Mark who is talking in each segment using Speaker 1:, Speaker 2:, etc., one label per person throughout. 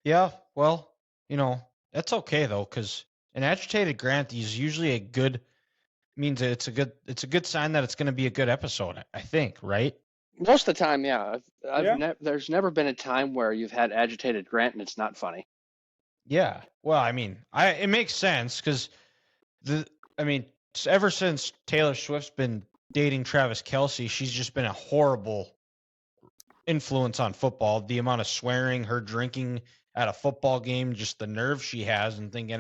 Speaker 1: Yeah, well, that's okay though, because an agitated Grant is usually means that it's a good sign that it's going to be a good episode. I think, right?
Speaker 2: Most of the time, yeah.
Speaker 3: Yeah.
Speaker 2: There's never been a time where you've had agitated Grant and it's not funny.
Speaker 1: Yeah. Well, I mean, it makes sense because the I mean, ever since Taylor Swift's been dating Travis Kelce, she's just been a horrible influence on football. The amount of swearing, her drinking at a football game, just the nerve she has, and thinking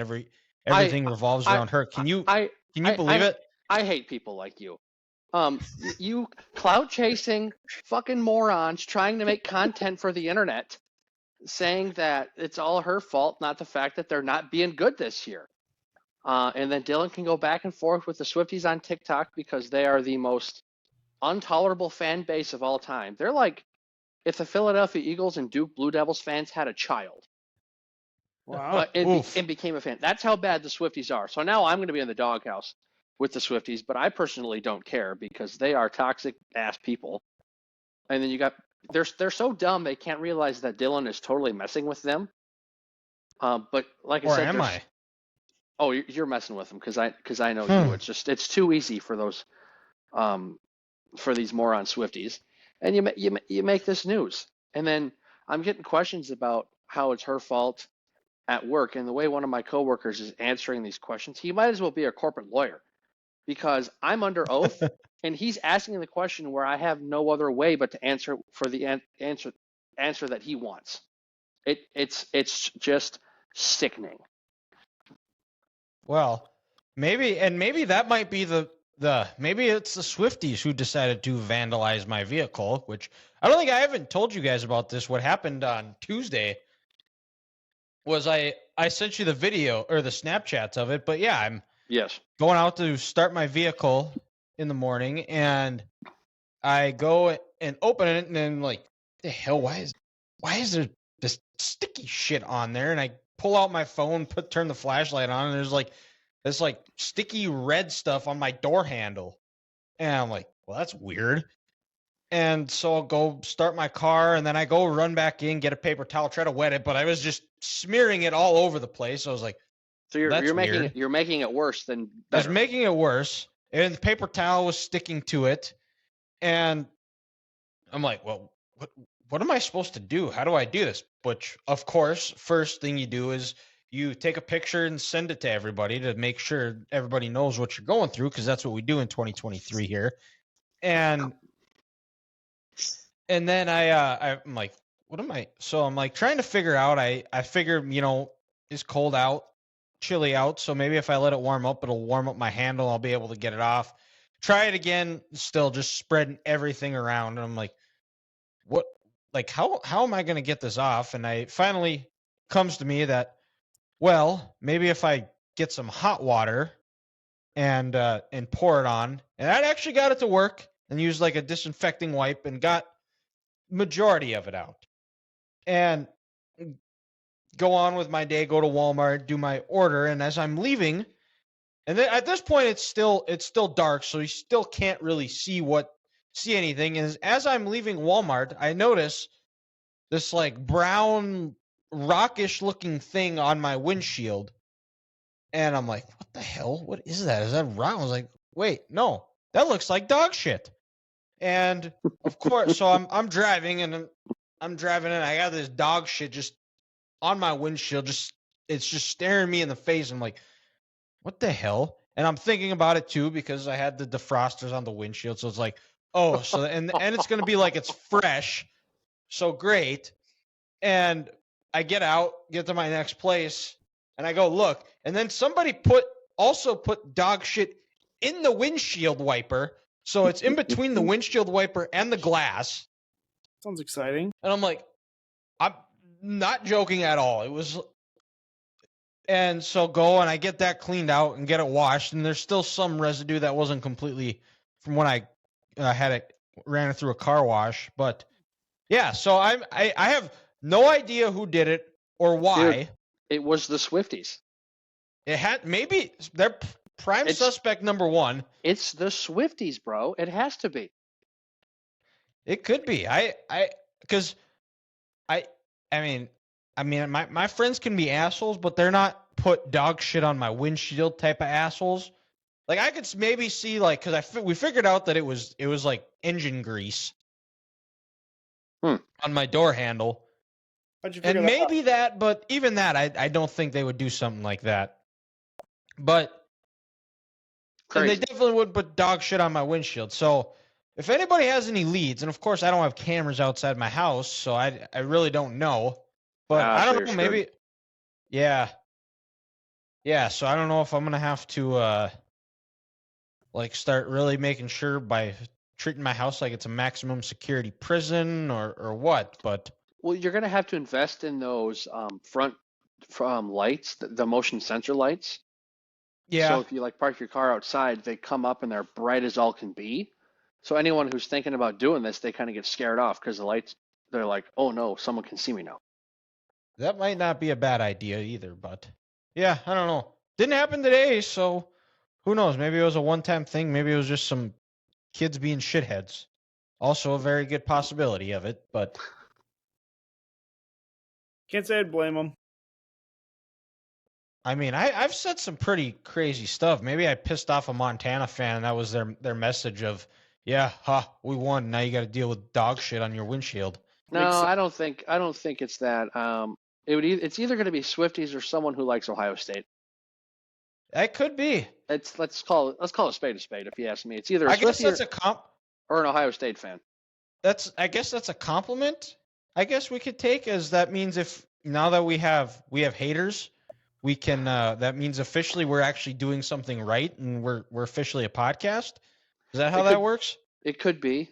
Speaker 1: everything revolves
Speaker 2: I,
Speaker 1: around her. Can you
Speaker 2: I,
Speaker 1: believe it?
Speaker 2: I hate people like you. You clout chasing fucking morons trying to make content for the internet, saying that it's all her fault, not the fact that they're not being good this year. And then Dylan can go back and forth with the Swifties on TikTok because they are the most intolerable fan base of all time. They're like if the Philadelphia Eagles and Duke Blue Devils fans had a child
Speaker 3: Wow.
Speaker 2: and became a fan. That's how bad the Swifties are. So now I'm going to be in the doghouse with the Swifties, but I personally don't care because they are toxic ass people. And then you got they're so dumb they can't realize that Dylan is totally messing with them. But like I
Speaker 1: Or
Speaker 2: said,
Speaker 1: am I?
Speaker 2: Oh, you're messing with them because I know you. It's too easy for those for these moron Swifties, and you make this news, and then I'm getting questions about how it's her fault at work, and the way one of my coworkers is answering these questions, he might as well be a corporate lawyer because I'm under oath, and he's asking the question where I have no other way but to answer for the answer that he wants. It's just sickening.
Speaker 1: Well, maybe that might be maybe it's the Swifties who decided to vandalize my vehicle, which I haven't told you guys about this. What happened on Tuesday was I sent you the video or the Snapchats of it, but yeah, I'm going out to start my vehicle in the morning, and I go and open it, and then like, the hell, why is there this sticky shit on there? And I pull out my phone, turn the flashlight on, and there's like this like sticky red stuff on my door handle. And I'm like, well, that's weird. And so I'll go start my car, and then I go run back in, get a paper towel, try to wet it, but I was just smearing it all over the place. So I was like,
Speaker 2: so you're making it worse than better.
Speaker 1: I was making it worse, and the paper towel was sticking to it. And I'm like, well, what am I supposed to do? How do I do this? Which, of course, first thing you do is you take a picture and send it to everybody to make sure everybody knows what you're going through, because that's what we do in 2023 here. And then I'm like, what am I? So I'm like trying to figure out. I figure, it's cold out, chilly out, so maybe if I let it warm up, it'll warm up my handle. I'll be able to get it off. Try it again, still just spreading everything around. And I'm like, what? Like, how am I going to get this off? And I finally comes to me that, well, maybe if I get some hot water and pour it on, and I actually got it to work, and used like a disinfecting wipe and got majority of it out, and go on with my day, go to Walmart, do my order. And as I'm leaving, and then at this point it's still dark, so you still can't really see anything. And as I'm leaving Walmart, I notice this like brown rockish looking thing on my windshield, and I'm like, what the hell? What is that? Is that rock? I was like, wait, no, that looks like dog shit. And of course, so I'm driving, and and I got this dog shit just on my windshield, it's just staring me in the face. I'm like, what the hell? And I'm thinking about it too, because I had the defrosters on the windshield, so it's like, oh, so and it's gonna be like it's fresh, so great. And I get to my next place, and I go look, and then somebody also put dog shit in the windshield wiper, so it's in between the windshield wiper and the glass.
Speaker 3: Sounds exciting.
Speaker 1: And I'm like, I'm not joking at all. It was, and so go and I get that cleaned out and get it washed, and there's still some residue that wasn't completely from when I ran it through a car wash. But yeah, so I have no idea who did it or why.
Speaker 2: Dude, it was the Swifties.
Speaker 1: It had, maybe they're prime suspect number one.
Speaker 2: It's the Swifties, bro. It has to be.
Speaker 1: It could be. I mean, I mean, my friends can be assholes, but they're not put dog shit on my windshield type of assholes. Like I could maybe see like because we figured out that it was like engine grease on my door handle,
Speaker 3: How'd you figure
Speaker 1: and
Speaker 3: that out?
Speaker 1: maybe that, but even that, I don't think they would do something like that. But and they
Speaker 2: Crazy.
Speaker 1: definitely would put dog shit on my windshield. So if anybody has any leads, and of course I don't have cameras outside my house, so I really don't know. But I
Speaker 2: So
Speaker 1: don't
Speaker 2: you're
Speaker 1: know,
Speaker 2: screwed.
Speaker 1: maybe yeah. Yeah, so I don't know if I'm gonna have to like start really making sure by treating my house like it's a maximum security prison or what, but
Speaker 2: Well, you're gonna have to invest in those front lights, the motion sensor lights. So
Speaker 1: yeah.
Speaker 2: if you like park your car outside, they come up and they're bright as all can be. So anyone who's thinking about doing this, they kind of get scared off because the lights, they're like, oh no, someone can see me now.
Speaker 1: That might not be a bad idea either, but yeah, I don't know. Didn't happen today, so who knows? Maybe it was a one-time thing. Maybe it was just some kids being shitheads. Also a very good possibility of it, but
Speaker 3: Can't say I'd blame them.
Speaker 1: I mean, I've said some pretty crazy stuff. Maybe I pissed off a Montana fan, and that was their message of, yeah, we won. Now you got to deal with dog shit on your windshield.
Speaker 2: No,
Speaker 3: Makes sense.
Speaker 2: I don't think it's that. It's either going to be Swifties or someone who likes Ohio State.
Speaker 1: That could be.
Speaker 2: Let's call a spade a spade. If you ask me, it's either a
Speaker 1: I guess
Speaker 2: Swiftie
Speaker 1: that's
Speaker 2: or an Ohio State fan.
Speaker 1: I guess that's a compliment. I guess we could take as that means if now that we have haters, we can that means officially we're actually doing something right and we're officially a podcast. Is that how that works?
Speaker 2: It could be.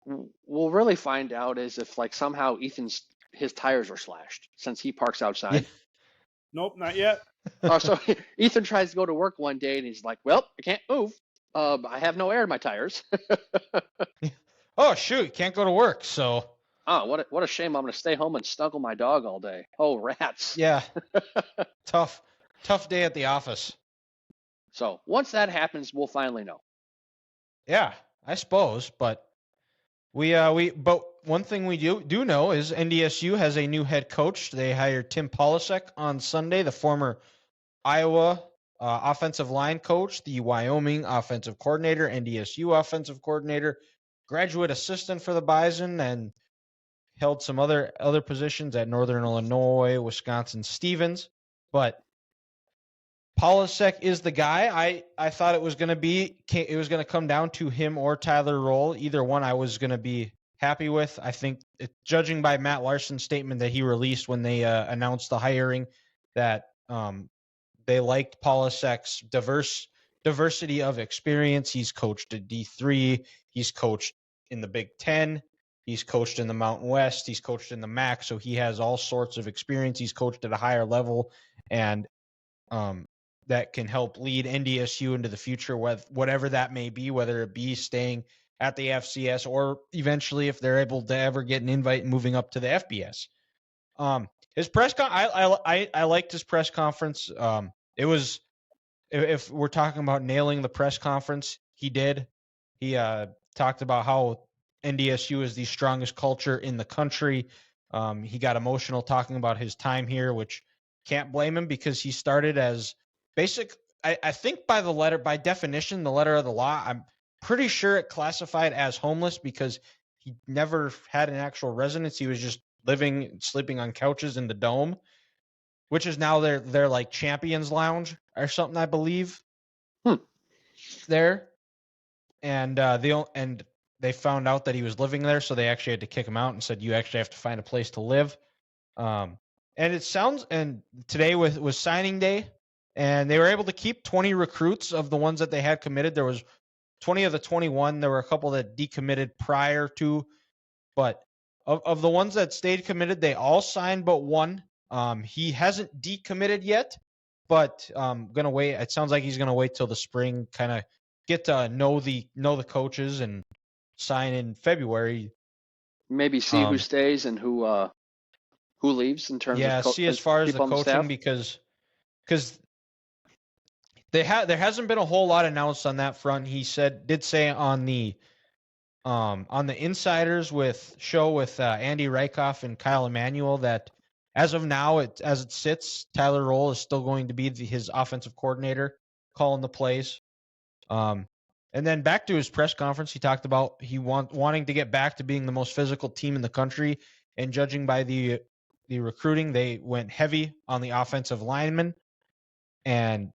Speaker 2: We'll really find out is if like somehow his tires are slashed since he parks outside.
Speaker 1: Yeah.
Speaker 3: Nope, not yet.
Speaker 2: So Ethan tries to go to work one day and he's like, "Well, I can't move. I have no air in my tires."
Speaker 1: Oh shoot, can't go to work. So
Speaker 2: Oh, what a shame! I'm gonna stay home and snuggle my dog all day. Oh, rats!
Speaker 1: yeah, tough day at the office.
Speaker 2: So once that happens, we'll finally know.
Speaker 1: Yeah, I suppose, but but one thing we do know is NDSU has a new head coach. They hired Tim Polasek on Sunday, the former Iowa offensive line coach, the Wyoming offensive coordinator, NDSU offensive coordinator, graduate assistant for the Bison, and held some other positions at Northern Illinois, Wisconsin, Stevens. But Polasek is the guy. I thought it was going to come down to him or Tyler Roll. Either one I was going to be happy with. I think judging by Matt Larson's statement that he released when they announced the hiring, that they liked Polasek's diversity of experience. He's coached at D3. He's coached in the Big Ten. He's coached in the Mountain West. He's coached in the MAC. So he has all sorts of experience. He's coached at a higher level, and that can help lead NDSU into the future, whatever that may be, whether it be staying at the FCS or eventually if they're able to ever get an invite and moving up to the FBS. His press I liked his press conference. It was, if we're talking about nailing the press conference, he did. He talked about how NDSU is the strongest culture in the country. He got emotional talking about his time here, which can't blame him because he started as I think by definition, the letter of the law, I'm pretty sure it classified as homeless because he never had an actual residence. He was just sleeping on couches in the Dome, which is now their like Champions Lounge or something, I believe. There. And they found out that he was living there, so they actually had to kick him out and said, you actually have to find a place to live. And today was signing day, and they were able to keep 20 recruits of the ones that they had committed. There was 20 of the 21. There were a couple that decommitted prior to, but of the ones that stayed committed, they all signed but one. He hasn't decommitted yet, but gonna wait. It sounds like he's gonna wait till the spring, kind of get to know the coaches and sign in February.
Speaker 2: Maybe see who stays and who leaves in terms of
Speaker 1: see as far as the coaching because there hasn't been a whole lot announced on that front. He did say on the on the Insiders show with Andy Reichoff and Kyle Emanuel that as of now, as it sits, Tyler Roll is still going to be his offensive coordinator calling the plays. And then back to his press conference, he talked about wanting to get back to being the most physical team in the country. And judging by the recruiting, they went heavy on the offensive linemen and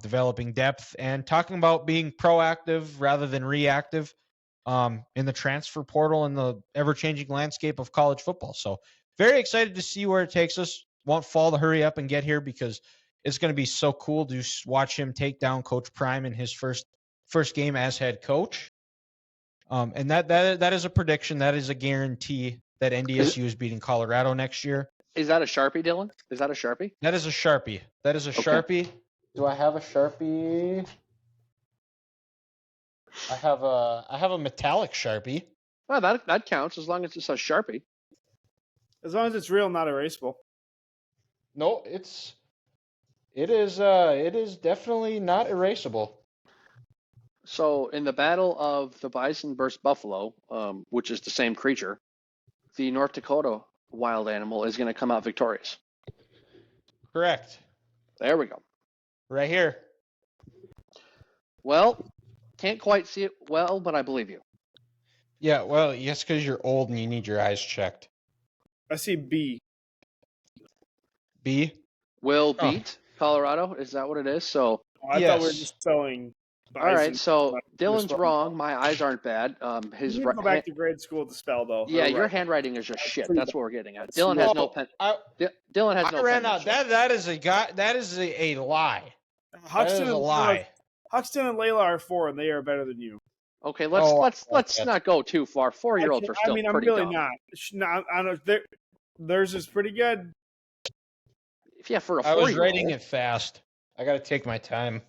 Speaker 1: developing depth and talking about being proactive rather than reactive in the transfer portal and the ever-changing landscape of college football. So very excited to see where it takes us. Want Fall to hurry up and get here because it's going to be so cool to watch him take down Coach Prime in his first game as head coach. And that is a prediction. That is a guarantee that NDSU is beating Colorado next year.
Speaker 2: Is that a Sharpie, Dylan? Is that a Sharpie?
Speaker 1: That is a Sharpie. That is a Sharpie. Do I have a Sharpie? I have a metallic Sharpie.
Speaker 2: Well, that counts as long as it says Sharpie.
Speaker 3: As long as it's real, not erasable.
Speaker 1: No, it is definitely not erasable.
Speaker 2: So in the battle of the bison versus buffalo, which is the same creature, the North Dakota wild animal is going to come out victorious.
Speaker 1: Correct.
Speaker 2: There we go.
Speaker 1: Right here.
Speaker 2: Well, can't quite see it well, but I believe you.
Speaker 1: Yeah, well, yes, because you're old and you need your eyes checked.
Speaker 3: I see B.
Speaker 2: Will beat Colorado. Is that what it is? So
Speaker 3: I thought we were just selling.
Speaker 2: All right, so Dylan's wrong. My eyes aren't bad.
Speaker 3: You go back to grade school to spell, though.
Speaker 2: Yeah, your handwriting is just shit. That's what we're getting at. Dylan has no pen. Dylan has no pen.
Speaker 1: I ran out. That is a lie.
Speaker 3: Huxton
Speaker 1: that is a lie.
Speaker 3: Huxton and Layla are 4, and they are better than you.
Speaker 2: Okay, let's not go too far. 4-year-olds are still pretty
Speaker 3: I'm really
Speaker 2: dumb.
Speaker 3: not. I don't. Theirs is pretty good.
Speaker 2: Yeah, for a 4-year-old.
Speaker 1: I was writing it fast. I got to take my time.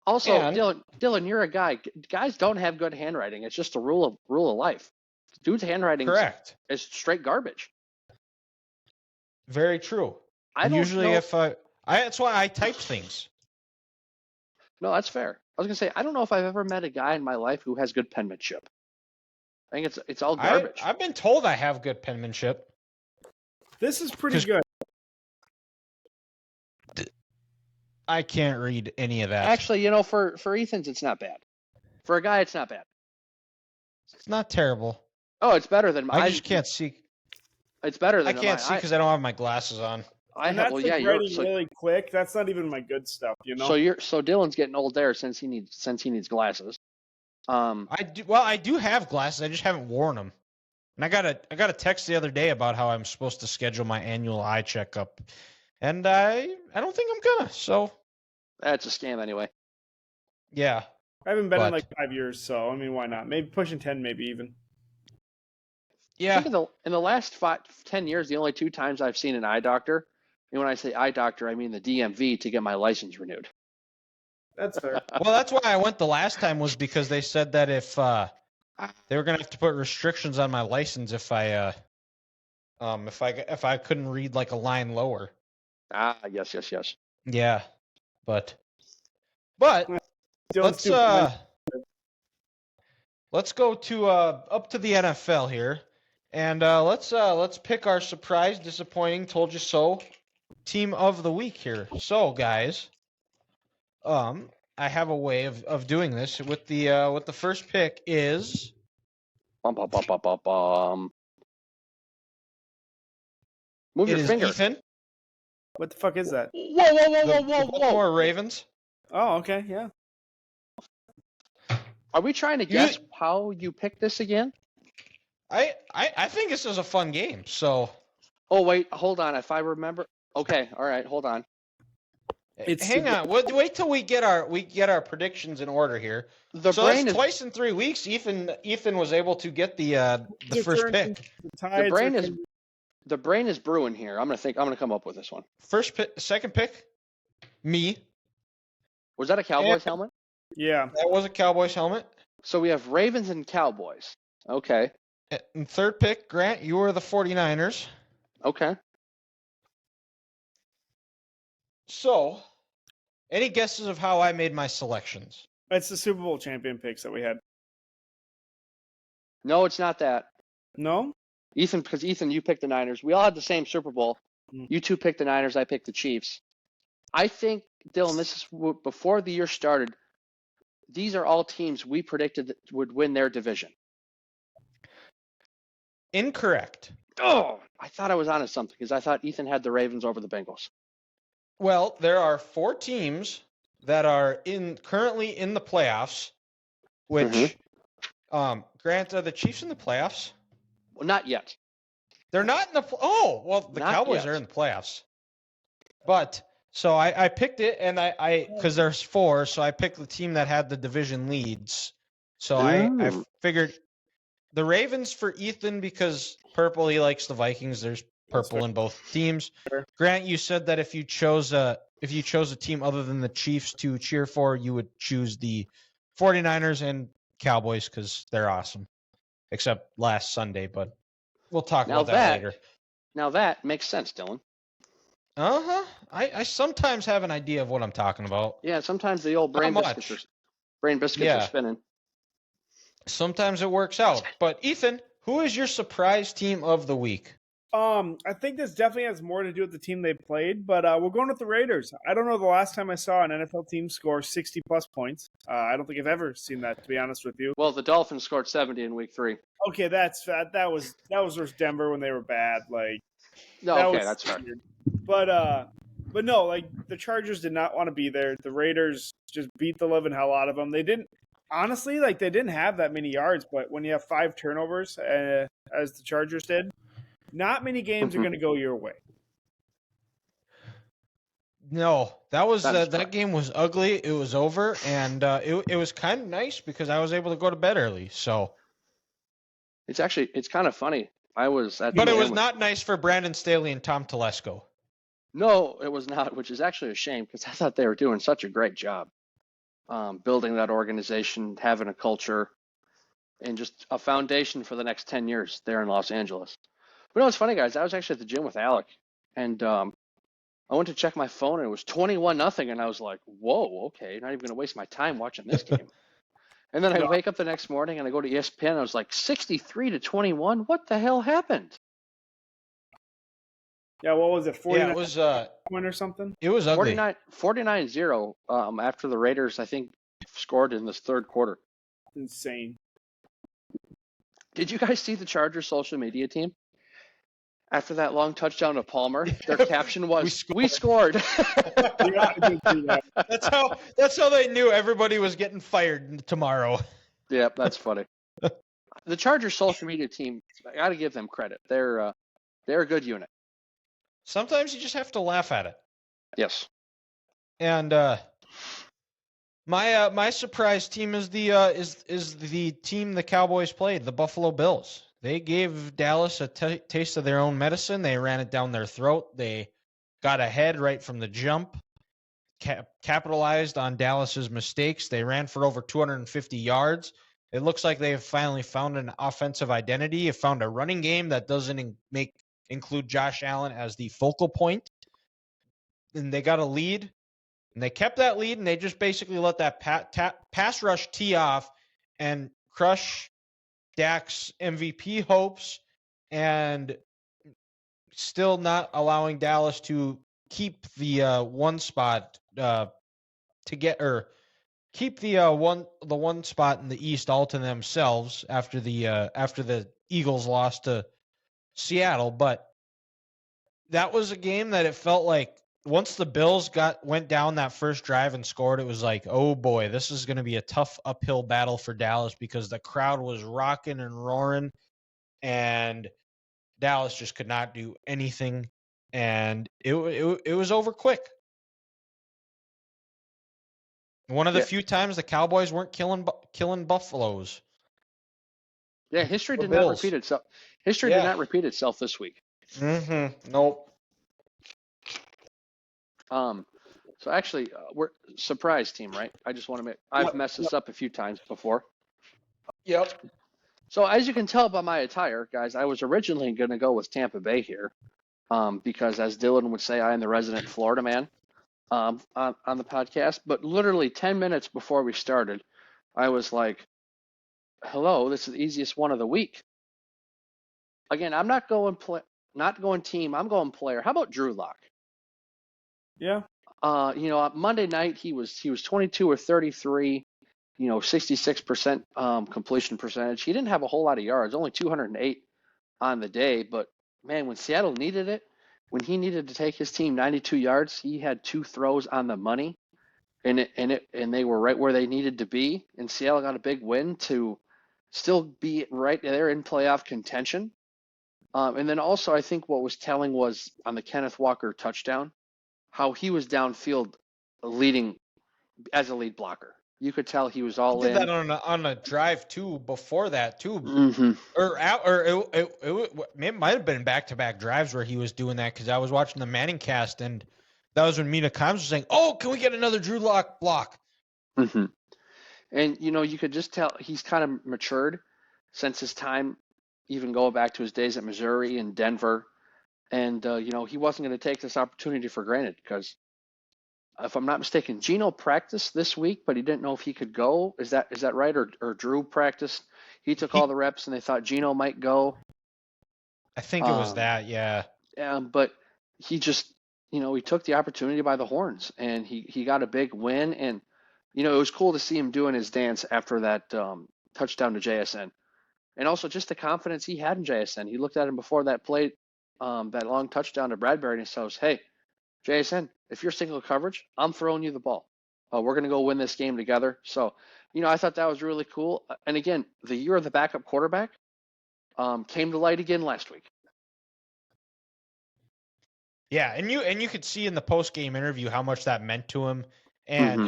Speaker 2: Also, Dylan, you're a guy. Guys don't have good handwriting. It's just a rule of life. Dude's handwriting is straight garbage.
Speaker 1: Very true. That's why I type things.
Speaker 2: No, that's fair. I was gonna say I don't know if I've ever met a guy in my life who has good penmanship. I think it's all garbage.
Speaker 1: I've been told I have good penmanship.
Speaker 3: This is pretty good.
Speaker 1: I can't read any of that.
Speaker 2: Actually, for Ethan's, it's not bad. For a guy, it's not bad.
Speaker 1: It's not terrible.
Speaker 2: Oh, it's better than mine.
Speaker 1: I just can't see.
Speaker 2: It's better than
Speaker 1: I can't see because I don't have my glasses on.
Speaker 3: You're really quick. That's not even my good stuff,
Speaker 2: So Dylan's getting old there since he needs glasses.
Speaker 1: I do have glasses. I just haven't worn them. And I got a text the other day about how I'm supposed to schedule my annual eye checkup, and I don't think I'm gonna. So
Speaker 2: that's a scam anyway.
Speaker 1: Yeah,
Speaker 3: I haven't been in like 5 years, so I mean, why not? Maybe pushing 10, maybe even.
Speaker 2: Yeah. I think in the last 10 years, the only 2 times I've seen an eye doctor, and when I say eye doctor, I mean the DMV to get my license renewed.
Speaker 3: That's fair.
Speaker 1: Well, that's why I went the last time was because they said that if they were gonna have to put restrictions on my license if I couldn't read like a line lower.
Speaker 2: Yes.
Speaker 1: Yeah, but let's go to up to the NFL here, and let's pick our surprise, disappointing, told you so team of the week here. So guys, I have a way of doing this with the first pick is.
Speaker 2: Move your finger.
Speaker 1: Ethan.
Speaker 3: What the fuck is that?
Speaker 2: Whoa!
Speaker 1: Baltimore Ravens.
Speaker 3: Oh, okay, yeah.
Speaker 2: Are we trying to guess how you picked this again?
Speaker 1: I think this is a fun game. So.
Speaker 2: Oh wait, hold on. If I remember. Okay, all right, hold on.
Speaker 1: Hang on. Wait till we get our predictions in order here. Twice in 3 weeks. Ethan was able to get the first pick.
Speaker 2: The brain is brewing here. I'm gonna come up with this one.
Speaker 1: First pick, second pick, me.
Speaker 2: Was that a Cowboys helmet?
Speaker 3: Yeah,
Speaker 1: that was a Cowboys helmet.
Speaker 2: So we have Ravens and Cowboys. Okay.
Speaker 1: And third pick, Grant, you were the 49ers.
Speaker 2: Okay.
Speaker 1: So, any guesses of how I made my selections?
Speaker 3: It's the Super Bowl champion picks that we had.
Speaker 2: No, it's not that.
Speaker 3: No?
Speaker 2: Ethan, because Ethan, you picked the Niners. We all had the same Super Bowl. You two picked the Niners. I picked the Chiefs. I think, Dylan, this is before the year started. These are all teams we predicted that would win their division.
Speaker 1: Incorrect.
Speaker 2: Oh, I thought I was onto something because I thought Ethan had the Ravens over the Bengals.
Speaker 1: Well, there are 4 teams that are currently in the playoffs, which, Grant, are the Chiefs in the playoffs?
Speaker 2: Well, not yet.
Speaker 1: They're not in the the
Speaker 2: Not
Speaker 1: Cowboys
Speaker 2: yet.
Speaker 1: are in the playoffs. But so I picked it, and I because there's 4, so I picked the team that had the division leads. So I figured the Ravens for Ethan because purple, he likes the Vikings. There's purple in both teams.
Speaker 3: Sure.
Speaker 1: Grant, you said that if you chose a team other than the Chiefs to cheer for, you would choose the 49ers and Cowboys because they're awesome. Except last Sunday, but we'll talk about that later.
Speaker 2: Now that makes sense, Dylan.
Speaker 1: I sometimes have an idea of what I'm talking about.
Speaker 2: Yeah, sometimes the old brain biscuits are spinning.
Speaker 1: Sometimes it works out. But Ethan, who is your surprise team of the week?
Speaker 3: I think this definitely has more to do with the team they played, but we're going with the Raiders. I don't know the last time I saw an NFL team score 60-plus points. I don't think I've ever seen that, to be honest with you.
Speaker 2: Well, the Dolphins scored 70 in Week 3.
Speaker 3: Okay, that was versus Denver when they were bad.
Speaker 2: That's fair.
Speaker 3: But no, the Chargers did not want to be there. The Raiders just beat the living hell out of them. They didn't have that many yards, but when you have 5 turnovers, as the Chargers did, not many games are going to go your way.
Speaker 1: No, that game was ugly. It was over, and it was kind of nice because I was able to go to bed early. So
Speaker 2: it's kind of funny. I was at,
Speaker 1: but it was not nice for Brandon Staley and Tom Telesco.
Speaker 2: No, it was not, which is actually a shame because I thought they were doing such a great job building that organization, having a culture, and just a foundation for the next 10 years there in Los Angeles. But no, it's funny, guys. I was actually at the gym with Alec, and I went to check my phone, and it was 21-0, and I was like, whoa, okay, not even going to waste my time watching this game. And then I wake up the next morning, and I go to ESPN, and I was like, 63-21? What the hell happened?
Speaker 3: Yeah, what was it, 49
Speaker 1: it was
Speaker 3: or something?
Speaker 1: It was ugly.
Speaker 2: 49-0 after the Raiders, I think, scored in this third quarter.
Speaker 3: Insane. Did
Speaker 2: you guys see the Chargers social media team? After that long touchdown to Palmer, their caption was, we scored.
Speaker 1: That's how they knew everybody was getting fired tomorrow.
Speaker 2: Yep, that's funny. The Chargers social media team, I got to give them credit. They're a good unit.
Speaker 1: Sometimes you just have to laugh at it.
Speaker 2: Yes.
Speaker 1: And my surprise team is the team the Cowboys played, the Buffalo Bills. They gave Dallas a taste of their own medicine. They ran it down their throat. They got ahead right from the jump, capitalized on Dallas's mistakes. They ran for over 250 yards. It looks like they have finally found an offensive identity. Have found a running game that doesn't include Josh Allen as the focal point. And they got a lead, and they kept that lead, and they just basically let that pass rush tee off and crush Dak's MVP hopes, and still not allowing Dallas to keep the one spot keep the one spot in the East all to themselves after the Eagles lost to Seattle. But that was a game that it felt like once the Bills went down that first drive and scored, it was like, oh boy, this is going to be a tough uphill battle for Dallas because the crowd was rocking and roaring, and Dallas just could not do anything, and it was over quick. One of the few times the Cowboys weren't killing Buffaloes.
Speaker 2: Yeah, history did not repeat itself. History did not repeat itself this week.
Speaker 1: Nope.
Speaker 2: So actually, we're surprise team, right? I just want to I've messed this up a few times before.
Speaker 1: Yep.
Speaker 2: So as you can tell by my attire, guys, I was originally going to go with Tampa Bay here, because as Dylan would say, I am the resident Florida man. on the podcast, but literally 10 minutes before we started, I was like, "Hello, this is the easiest one of the week." Again, I'm not going not going team. I'm going player. How about Drew Lock?
Speaker 3: Yeah.
Speaker 2: Monday night he was 22 or 33. 66% completion percentage. He didn't have a whole lot of yards, only 208 on the day. But man, when Seattle needed it, when he needed to take his team 92 yards, he had 2 throws on the money, and they were right where they needed to be. And Seattle got a big win to still be right there in playoff contention. And then also, I think what was telling was on the Kenneth Walker touchdown, how he was downfield leading as a lead blocker. You could tell he was
Speaker 1: He
Speaker 2: all
Speaker 1: did that
Speaker 2: in.
Speaker 1: on a drive too before that too,
Speaker 2: Mm-hmm.
Speaker 1: it might have been back-to-back drives where he was doing that because I was watching the Manning cast and that was when Mina Kimes was saying, "Oh, can we get another Drew Lock block?"
Speaker 2: Mm-hmm. And you could just tell he's kind of matured since his time, even going back to his days at Missouri and Denver. And he wasn't going to take this opportunity for granted because, if I'm not mistaken, Gino practiced this week, but he didn't know if he could go. Is that right? Or Drew practiced? He took all the reps, and they thought Gino might go.
Speaker 1: I think it was
Speaker 2: Um,
Speaker 1: that, yeah.
Speaker 2: but he just, he took the opportunity by the horns, and he got a big win. And it was cool to see him doing his dance after that touchdown to JSN, and also just the confidence he had in JSN. He looked at him before that play, that long touchdown to Bradbury, and he says, "Hey, JSN, if you're single coverage, I'm throwing you the ball. We're going to go win this game together." So, I thought that was really cool. And again, the year of the backup quarterback came to light again last week.
Speaker 1: Yeah, and you could see in the post-game interview how much that meant to him and
Speaker 2: Mm-hmm.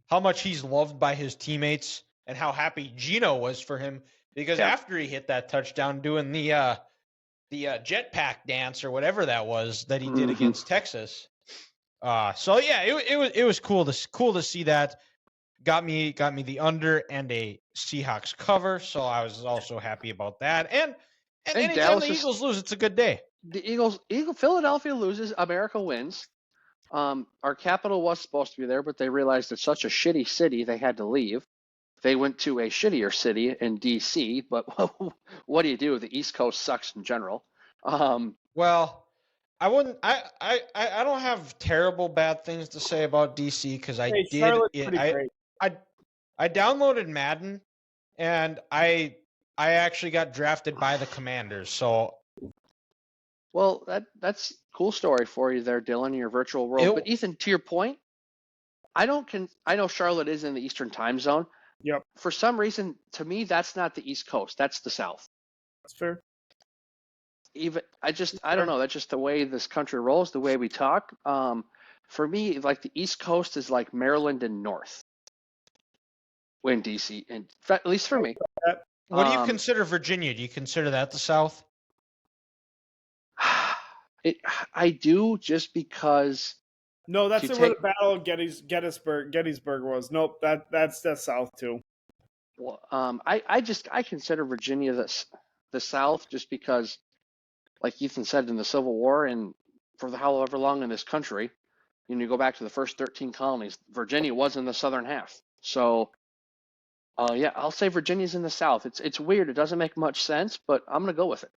Speaker 1: how much he's loved by his teammates and how happy Gino was for him because
Speaker 2: Yeah.
Speaker 1: after he hit that touchdown doing the jetpack dance or whatever that was that he did
Speaker 2: Mm-hmm.
Speaker 1: against Texas. So yeah, it was cool to see that. Got me the under and a Seahawks cover, so I was also happy about that. And anytime
Speaker 2: Dallas
Speaker 1: the Eagles lose, it's a good day.
Speaker 2: The Philadelphia loses, America wins. Our capital was supposed to be there, but they realized it's such a shitty city they had to leave. They went to a shittier city in D.C., but what do you do? The East Coast sucks in general.
Speaker 1: Well, I wouldn't. I don't have terrible bad things to say about DC because I
Speaker 3: Hey,
Speaker 1: did
Speaker 3: Charlotte's
Speaker 1: it.
Speaker 3: pretty great.
Speaker 1: I downloaded Madden and I actually got drafted by the Commanders. So
Speaker 2: Well, that's a cool story for you there, Dylan, in your virtual world. But Ethan, to your point, I know Charlotte is in the Eastern time zone.
Speaker 3: Yep.
Speaker 2: For some reason, to me, that's not the East Coast. That's the South.
Speaker 3: That's fair.
Speaker 2: I don't know. That's just the way this country rolls, the way we talk. For me, like the East Coast is like Maryland and North. In DC, and at least for me.
Speaker 1: What do you consider Virginia? Do you consider that the South?
Speaker 2: I do, just because.
Speaker 3: No, that's where the Battle of Gettysburg was. Nope, that's the South too.
Speaker 2: Well, I consider Virginia the South just because, like Ethan said, in the Civil War and for however long in this country, you go back to the first 13 colonies, Virginia was in the southern half. So, yeah, I'll say Virginia's in the South. It's weird. It doesn't make much sense, but I'm gonna go with it.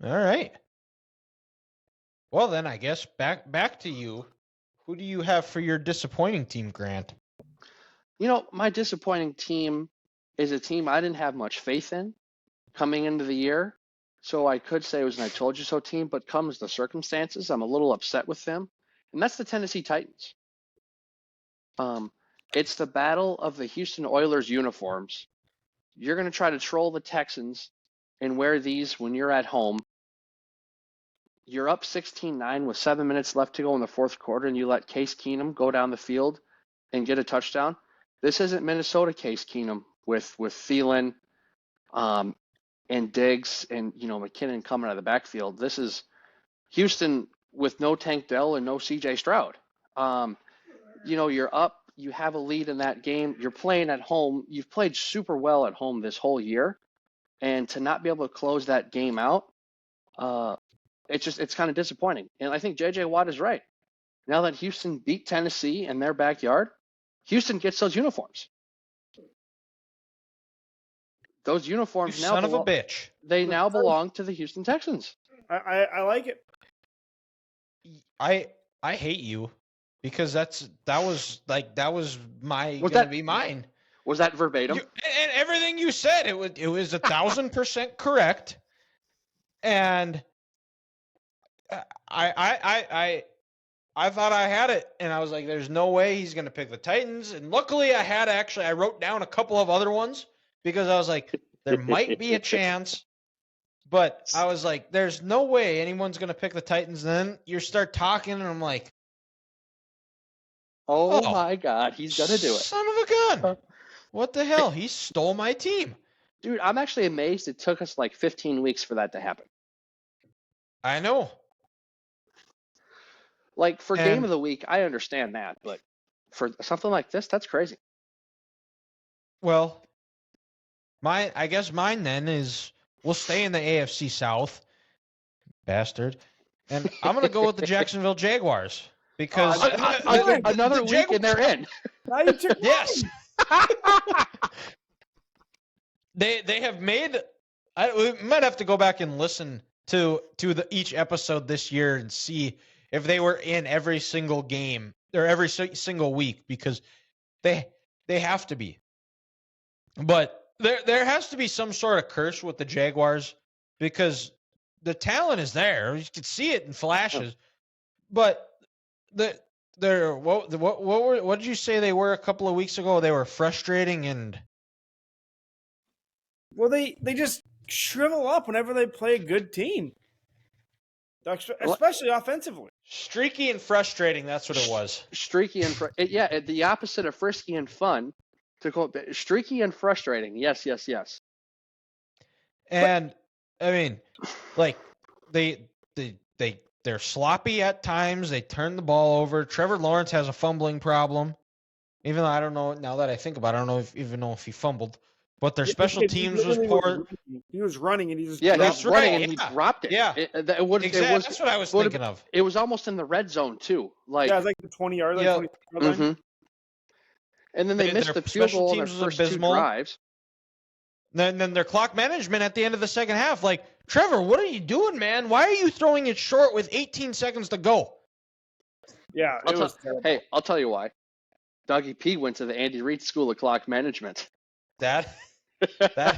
Speaker 1: All right. Well, then I guess back to you. Who do you have for your disappointing team, Grant?
Speaker 2: My disappointing team is a team I didn't have much faith in coming into the year. So I could say it was an I told you so team, but comes the circumstances, I'm a little upset with them. And that's the Tennessee Titans. It's the battle of the Houston Oilers uniforms. You're going to try to troll the Texans and wear these when you're at home. You're up 16-9 with 7 minutes left to go in the fourth quarter, and you let Case Keenum go down the field and get a touchdown. This isn't Minnesota Case Keenum with Thielen and Diggs and McKinnon coming out of the backfield. This is Houston with no Tank Dell and no C.J. Stroud. You're up. You have a lead in that game. You're playing at home. You've played super well at home this whole year, and to not be able to close that game out, it's kind of disappointing. And I think J.J. Watt is right. Now that Houston beat Tennessee in their backyard, Houston gets those uniforms. Those uniforms
Speaker 1: You
Speaker 2: now
Speaker 1: son of a bitch.
Speaker 2: They now belong to the Houston Texans.
Speaker 3: I like it.
Speaker 1: I hate you because that was gonna be mine.
Speaker 2: Was that verbatim?
Speaker 1: And everything you said, it was 1,000% correct. And I thought I had it, and I was like, "There's no way he's gonna pick the Titans." And luckily, I wrote down a couple of other ones because I was like, there might be a chance. But I was like, there's no way anyone's going to pick the Titans. And then you start talking, and I'm like,
Speaker 2: oh my God, he's going to do it.
Speaker 1: Son of a gun. What the hell? He stole my team.
Speaker 2: Dude, I'm actually amazed it took us like 15 weeks for that to happen.
Speaker 1: I know.
Speaker 2: Like, for game of the week, I understand that. But for something like this, that's crazy.
Speaker 1: Well, I guess mine then is we'll stay in the AFC South, bastard. And I'm going to go with the Jacksonville Jaguars because
Speaker 2: another week and they're in.
Speaker 1: Yes. They have made. We might have to go back and listen to each episode this year and see if they were in every single game or every single week because they have to be. But there has to be some sort of curse with the Jaguars because the talent is there. You can see it in flashes. But what did you say they were a couple of weeks ago? They were frustrating and
Speaker 3: well, they just shrivel up whenever they play a good team, especially offensively.
Speaker 1: Streaky and frustrating. That's what it was.
Speaker 2: Streaky and the opposite of frisky and fun. To go streaky and frustrating. Yes.
Speaker 1: And I mean, like they're sloppy at times. They turn the ball over. Trevor Lawrence has a fumbling problem. Even though I don't know now that I think about it, I don't know if he fumbled. But their special teams was poor.
Speaker 3: He was running and he just
Speaker 2: that's running and he dropped it.
Speaker 1: Yeah,
Speaker 2: exactly.
Speaker 1: That's what I was thinking of.
Speaker 2: It was almost in the red zone too. Like
Speaker 3: it was like the 20-yard line.
Speaker 2: Mm-hmm. And then they missed the field goal in their first two drives.
Speaker 1: Then their clock management at the end of the second half, like, Trevor, what are you doing, man? Why are you throwing it short with 18 seconds to go?
Speaker 3: Yeah,
Speaker 2: I'll tell you why. Dougie P went to the Andy Reid School of Clock Management.
Speaker 1: That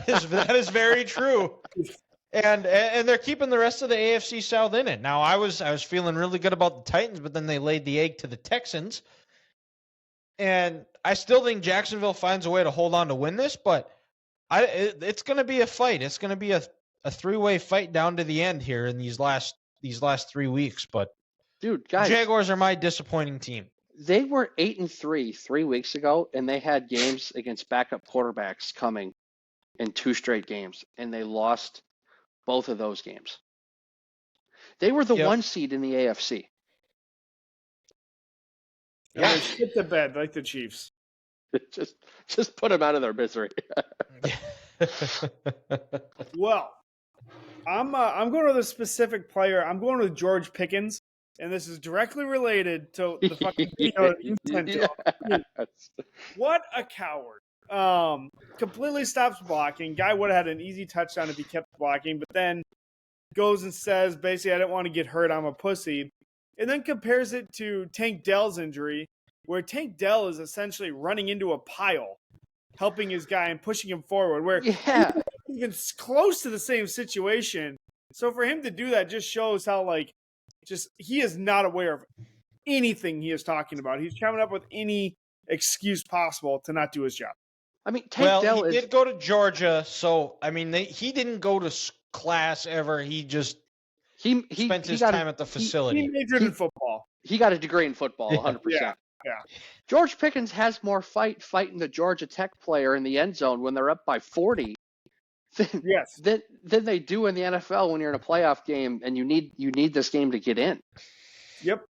Speaker 1: is very true. And they're keeping the rest of the AFC South in it. Now I was feeling really good about the Titans, but then they laid the egg to the Texans. And I still think Jacksonville finds a way to hold on to win this, but it's going to be a fight. It's going to be a three-way fight down to the end here in these last 3 weeks. But
Speaker 2: dude, guys,
Speaker 1: the Jaguars are my disappointing team.
Speaker 2: They were 8-3 3 weeks ago, and they had games against backup quarterbacks coming in 2 straight games, and they lost both of those games. They were the 1 seed in the AFC.
Speaker 3: Yeah, they shit the bed like the Chiefs.
Speaker 2: Just put them out of their misery.
Speaker 3: Well, I'm going with a specific player. I'm going with George Pickens, and this is directly related to the fucking video that you sent to him. What a coward! Completely stops blocking. Guy would have had an easy touchdown if he kept blocking, but then goes and says, basically, I didn't want to get hurt. I'm a pussy. And then compares it to Tank Dell's injury, where Tank Dell is essentially running into a pile, helping his guy and pushing him forward, where even close to the same situation. So for him to do that just shows how, he is not aware of anything he is talking about. He's coming up with any excuse possible to not do his job.
Speaker 2: I mean, Tank Dell
Speaker 1: did go to Georgia, so, I mean, he didn't go to class ever. He just spent his time at the facility.
Speaker 3: He majored in football.
Speaker 2: He got a degree in football, 100%.
Speaker 3: Yeah.
Speaker 2: George Pickens has more fighting the Georgia Tech player in the end zone when they're up by 40 than they do in the NFL when you're in a playoff game and you need this game to get in.
Speaker 3: Yep.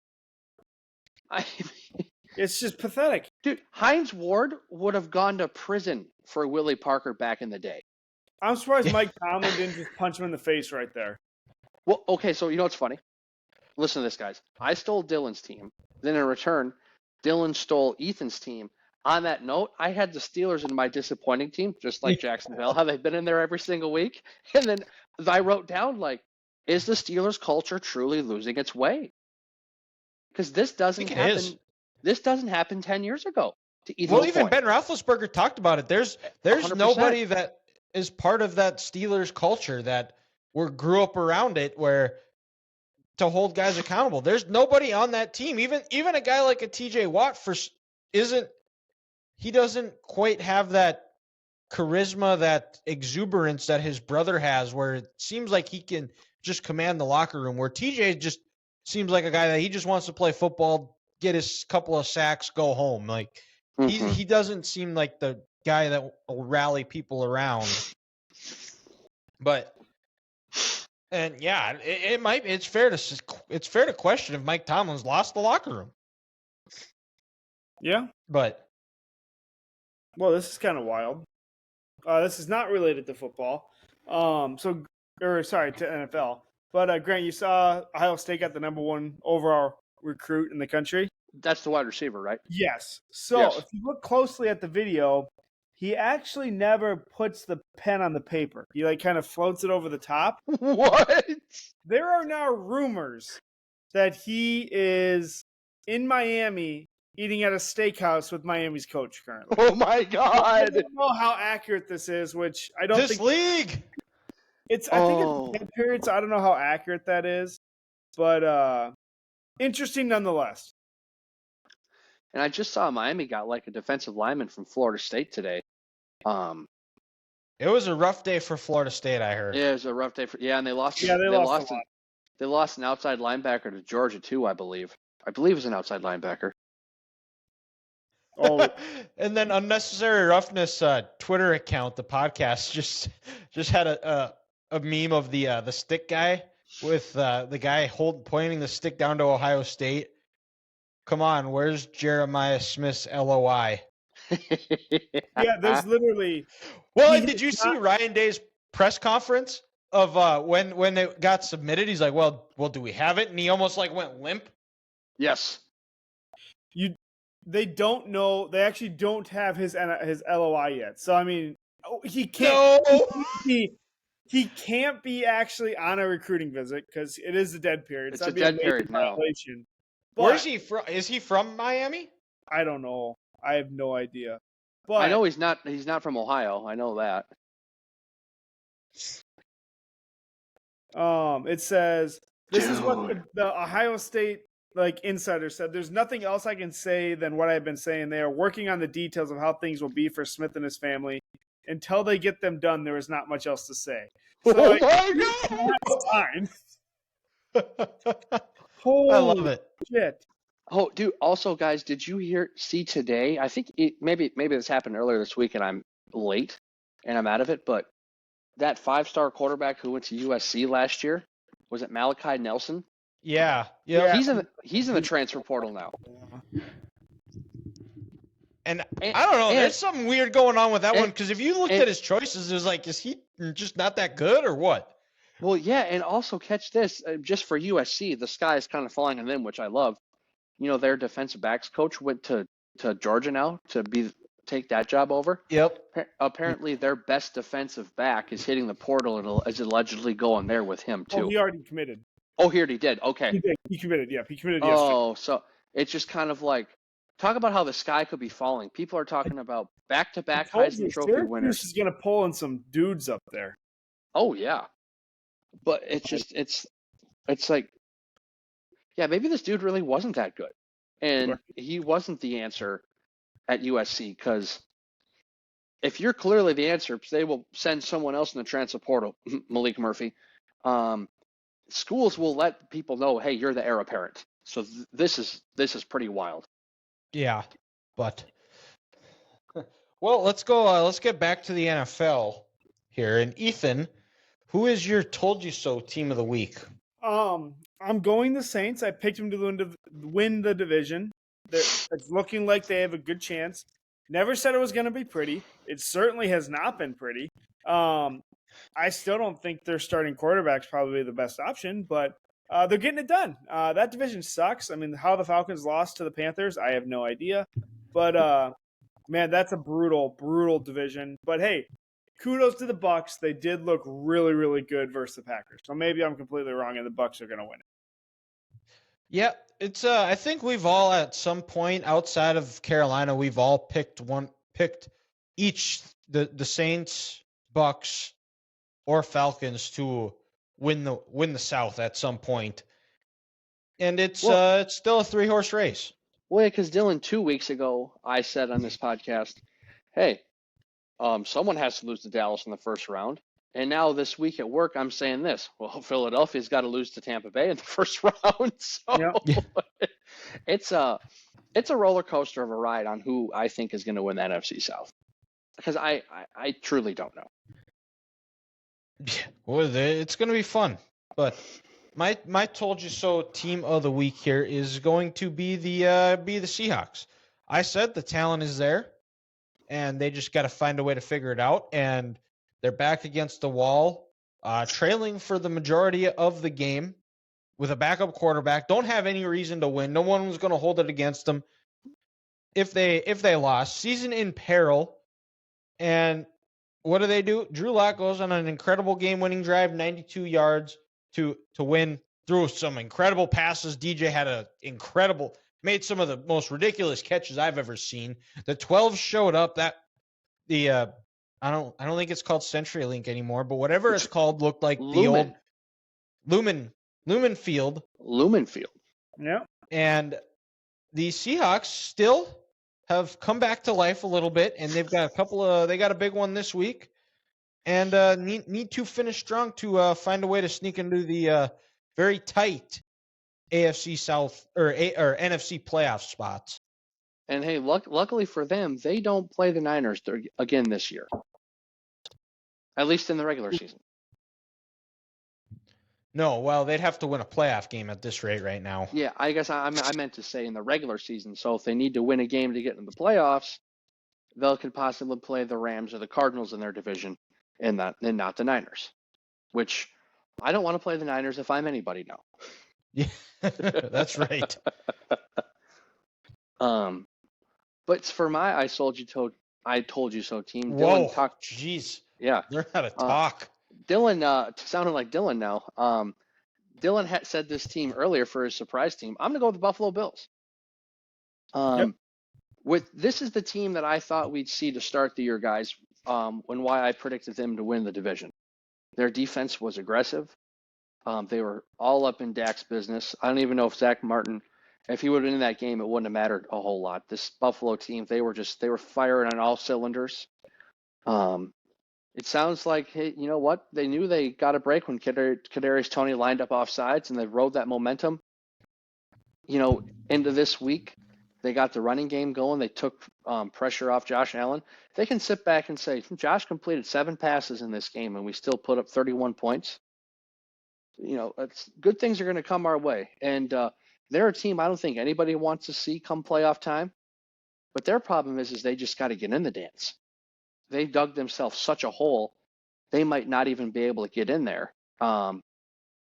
Speaker 3: It's just pathetic.
Speaker 2: Dude, Hines Ward would have gone to prison for Willie Parker back in the day.
Speaker 3: I'm surprised Mike Tomlin didn't just punch him in the face right there.
Speaker 2: Well, okay, so you know what's funny? Listen to this, guys. I stole Dylan's team. Then in return, Dylan stole Ethan's team. On that note, I had the Steelers in my disappointing team, just like Jacksonville, how they've been in there every single week. And then I wrote down, like, is the Steelers culture truly losing its way? Because this doesn't happen. This doesn't happen 10 years ago. To Ethan's
Speaker 1: even
Speaker 2: point.
Speaker 1: Ben Roethlisberger talked about it. There's
Speaker 2: 100%.
Speaker 1: nobody that is part of that Steelers culture that grew up around it where to hold guys accountable. There's nobody on that team. Even a guy like a TJ Watt he doesn't quite have that charisma, that exuberance that his brother has, where it seems like he can just command the locker room, where TJ just seems like a guy that he just wants to play football, get his couple of sacks, go home. Like he doesn't seem like the guy that will rally people around. But and yeah, it's fair to question if Mike Tomlin's lost the locker room.
Speaker 3: Yeah.
Speaker 1: But
Speaker 3: well, this is kind of wild. This is not related to football. To NFL. But Grant, you saw Ohio State got the number 1 overall recruit in the country.
Speaker 2: That's the wide receiver, right?
Speaker 3: Yes. So if you look closely at the video, he actually never puts the pen on the paper. He like kind of floats it over the top.
Speaker 2: What?
Speaker 3: There are now rumors that he is in Miami eating at a steakhouse with Miami's coach currently.
Speaker 2: Oh my God!
Speaker 3: I don't know how accurate this is, which I don't think
Speaker 1: this league.
Speaker 3: I think it's dead period, so I don't know how accurate that is, but interesting nonetheless.
Speaker 2: And I just saw Miami got like a defensive lineman from Florida State today.
Speaker 1: It was a rough day for Florida State, I heard.
Speaker 2: Yeah, it was a rough day and they lost.
Speaker 3: Yeah, they lost a lot.
Speaker 2: They lost an outside linebacker to Georgia too, I believe. I believe it was an outside linebacker.
Speaker 3: Oh,
Speaker 1: and then Unnecessary Roughness Twitter account, the podcast, just had a meme of the stick guy with the guy pointing the stick down to Ohio State. Come on, where's Jeremiah Smith's LOI?
Speaker 3: Yeah, there's literally.
Speaker 1: Well, did you see Ryan Day's press conference of when it got submitted? He's like, well, do we have it? And he almost like went limp.
Speaker 2: Yes.
Speaker 3: They don't know. They actually don't have his LOI yet. So I mean, he can't.
Speaker 1: No.
Speaker 3: He can't be actually on a recruiting visit because it is a dead period.
Speaker 2: It's a dead period now.
Speaker 1: Where's he from? Is he from Miami?
Speaker 3: I don't know. I have no idea. But
Speaker 2: I know he's not. He's not from Ohio. I know that.
Speaker 3: It says this is what the Ohio State insider said. There's nothing else I can say than what I've been saying. They are working on the details of how things will be for Smith and his family. Until they get them done, there is not much else to say. So,
Speaker 2: oh my God!
Speaker 3: Holy
Speaker 1: I love it.
Speaker 3: Shit.
Speaker 2: Oh, dude. Also, guys, did you see today? I think maybe this happened earlier this week, and I'm late, and I'm out of it. But that 5-star quarterback who went to USC last year, was it Malachi Nelson?
Speaker 1: Yeah.
Speaker 2: He's in the transfer portal now.
Speaker 1: And I don't know. There's something weird going on with that one because if you looked at his choices, it was like, is he just not that good or what?
Speaker 2: Well, yeah, and also catch this, just for USC, the sky is kind of falling on them, which I love. You know, their defensive backs coach went to Georgia now to take that job over.
Speaker 1: Yep.
Speaker 2: Apparently, their best defensive back is hitting the portal and is allegedly going there with him too.
Speaker 3: Oh, he already committed.
Speaker 2: Oh, he already did. Okay.
Speaker 3: He committed. Yeah, he committed
Speaker 2: yesterday.
Speaker 3: Oh,
Speaker 2: so it's just kind of like, talk about how the sky could be falling. People are talking about back-to-back Heisman Trophy winners.
Speaker 3: He's going to pull in some dudes up there.
Speaker 2: Oh yeah, but it's like, yeah, maybe this dude really wasn't that good, and he wasn't the answer at USC. Because if you're clearly the answer, they will send someone else in the transfer portal, Malik Murphy. Schools will let people know, hey, you're the heir apparent. So this is pretty wild.
Speaker 1: Yeah, but well, let's go. Let's get back to the NFL here. And Ethan, who is your told you so team of the week?
Speaker 3: I'm going the Saints. I picked them to win the division. It's looking like they have a good chance. Never said it was going to be pretty. It certainly has not been pretty. I still don't think their starting quarterback's probably the best option, but they're getting it done. That division sucks. I mean, how the Falcons lost to the Panthers, I have no idea. But man, that's a brutal, brutal division. But hey, kudos to the Bucks. They did look really, really good versus the Packers. So maybe I'm completely wrong, and the Bucks are going to win it.
Speaker 1: Yeah, it's I think we've all at some point outside of Carolina, we've all picked each the Saints, Bucks, or Falcons to win the South at some point. And it's still a 3-horse race.
Speaker 2: Well, yeah, because Dylan, 2 weeks ago, I said on this podcast, hey, someone has to lose to Dallas in the first round. And now this week at work, I'm saying this. Well, Philadelphia's got to lose to Tampa Bay in the first round. So
Speaker 3: Yeah.
Speaker 2: it's a roller coaster of a ride on who I think is going to win that NFC South. Because I truly don't know.
Speaker 1: Well, it's going to be fun. But my told you so team of the week here is going to be the Seahawks. I said the talent is there, and they just got to find a way to figure it out. And they're back against the wall, trailing for the majority of the game with a backup quarterback. Don't have any reason to win. No one was going to hold it against them if they lost. Season in peril. And what do? Drew Lock goes on an incredible game-winning drive, 92 yards to win. Threw some incredible passes. DJ had made some of the most ridiculous catches I've ever seen. The 12 showed up. That the I don't think it's called CenturyLink anymore, but whatever it's called looked like the old Lumen Field.
Speaker 2: Lumen Field.
Speaker 3: Yeah.
Speaker 1: And the Seahawks still have come back to life a little bit, and they've got they got a big one this week, and need to finish strong to find a way to sneak into the very tight AFC South or NFC playoff spots.
Speaker 2: And hey, luckily for them, they don't play the Niners again this year, at least in the regular season.
Speaker 1: No, well, they'd have to win a playoff game at this rate right now.
Speaker 2: Yeah, I guess I meant to say in the regular season. So if they need to win a game to get into the playoffs, they could possibly play the Rams or the Cardinals in their division, and not the Niners. Which I don't want to play the Niners if I'm anybody now.
Speaker 1: Yeah, that's right.
Speaker 2: But for my I told you so team.
Speaker 1: Whoa, jeez.
Speaker 2: Yeah,
Speaker 1: learn how to talk.
Speaker 2: Dylan, sounding like Dylan now. Dylan had said this team earlier for his surprise team. I'm gonna go with the Buffalo Bills.
Speaker 3: Yep.
Speaker 2: This is the team that I thought we'd see to start the year, guys. Why I predicted them to win the division. Their defense was aggressive. They were all up in Dak's business. I don't even know if Zach Martin, if he would have been in that game, it wouldn't have mattered a whole lot. This Buffalo team, they were firing on all cylinders. It sounds like, hey, you know what? They knew they got a break when Kadarius Toney lined up off sides, and they rode that momentum. Into this week, they got the running game going. They took pressure off Josh Allen. They can sit back and say, Josh completed 7 passes in this game, and we still put up 31 points. Good things are going to come our way. And they're a team I don't think anybody wants to see come playoff time. But their problem is they just got to get in the dance. They dug themselves such a hole, they might not even be able to get in there. And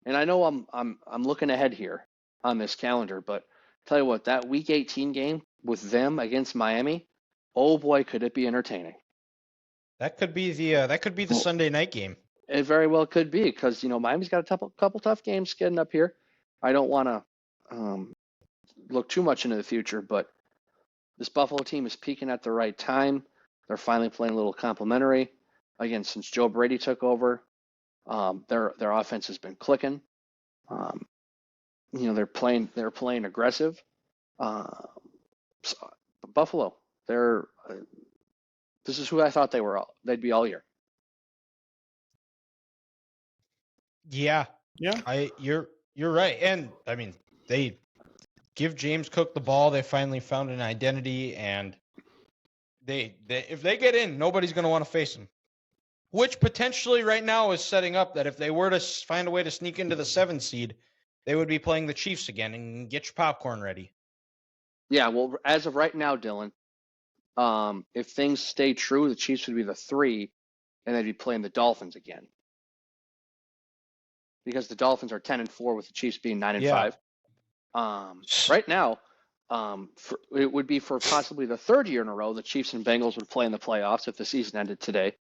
Speaker 2: I know I'm looking ahead here on this calendar, but tell you what, that Week 18 game with them against Miami, oh boy, could it be entertaining.
Speaker 1: That could be the Sunday night game.
Speaker 2: It very well could be, because Miami's got a couple tough games getting up here. I don't want to look too much into the future, but this Buffalo team is peaking at the right time. They're finally playing a little complimentary. Again, since Joe Brady took over, their offense has been clicking. They're playing aggressive. Buffalo, this is who I thought they'd be all year.
Speaker 1: Yeah.
Speaker 3: Yeah.
Speaker 1: You're right. And I mean, they give James Cook the ball. They finally found an identity, and they if they get in, nobody's going to want to face them. Which potentially right now is setting up that if they were to find a way to sneak into the 7 seed, they would be playing the Chiefs again, and get your popcorn ready.
Speaker 2: Yeah, well, as of right now, Dylan, if things stay true, the Chiefs would be the 3, and they'd be playing the Dolphins again. because the Dolphins are 10-4 with the Chiefs being 9-5.
Speaker 1: Yeah.
Speaker 2: Right now, it would be for possibly the third year in a row the Chiefs and Bengals would play in the playoffs if the season ended today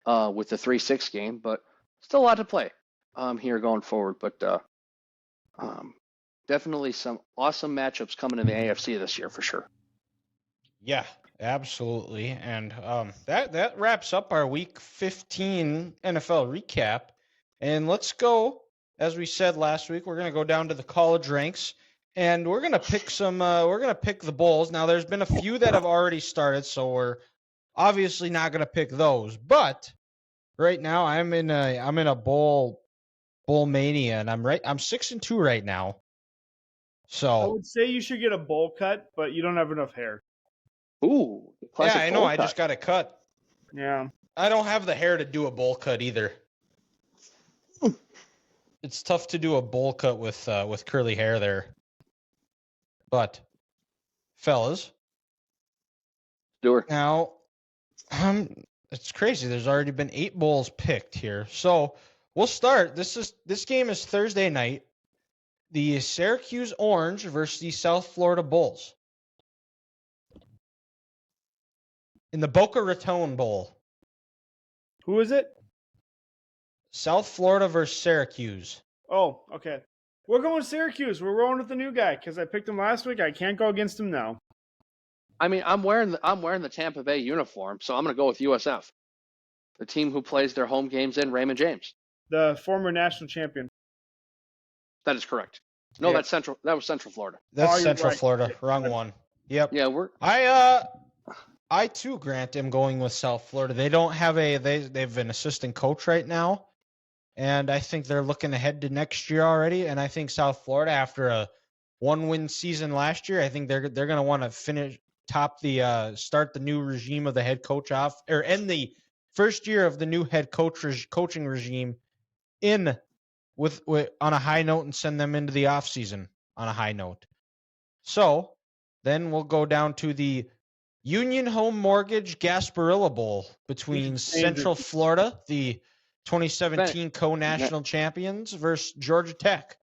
Speaker 2: with the 3-6 game, but still a lot to play here going forward. But definitely some awesome matchups coming in the AFC this year for sure.
Speaker 1: Yeah, absolutely. And that wraps up our Week 15 NFL recap. And let's go, as we said last week, we're going to go down to the college ranks, and we're going to pick the bowls. Now, there's been a few that have already started, so we're obviously not going to pick those. But right now, I'm in a bowl mania, and I'm 6-2 right now. So
Speaker 3: I would say you should get a bowl cut, but you don't have enough hair.
Speaker 2: Ooh,
Speaker 1: yeah, I know. I just got it cut.
Speaker 3: Yeah,
Speaker 1: I don't have the hair to do a bowl cut either. It's tough to do a bowl cut with curly hair there. But, fellas, now, it's crazy. There's already been 8 bowls picked here. So we'll start. This game is Thursday night. The Syracuse Orange versus the South Florida Bulls in the Boca Raton Bowl.
Speaker 3: who is it?
Speaker 1: South Florida versus Syracuse.
Speaker 3: Oh, okay. We're going with Syracuse. We're rolling with the new guy because I picked him last week. I can't go against him now.
Speaker 2: I mean, I'm wearing the Tampa Bay uniform, so I'm going to go with USF, the team who plays their home games in Raymond James.
Speaker 3: The former national champion.
Speaker 2: That is correct. No,
Speaker 3: Yeah.
Speaker 2: that's Central. That was Central Florida.
Speaker 1: That's
Speaker 3: you're
Speaker 1: Central
Speaker 3: right.
Speaker 1: Florida. Wrong one. Yep.
Speaker 2: Yeah,
Speaker 1: I too, Grant, am going with South Florida. They don't have they've an assistant coach right now, and I think they're looking ahead to next year already. And I think South Florida, after a 1-win season last year, I think they're going to want to start the new regime of the head coach off, or end the first year of the new head coaching regime with on a high note and send them into the offseason on a high note. So then we'll go down to the Union Home Mortgage Gasparilla Bowl between Central Florida, the 2017 co-national champions, versus Georgia Tech.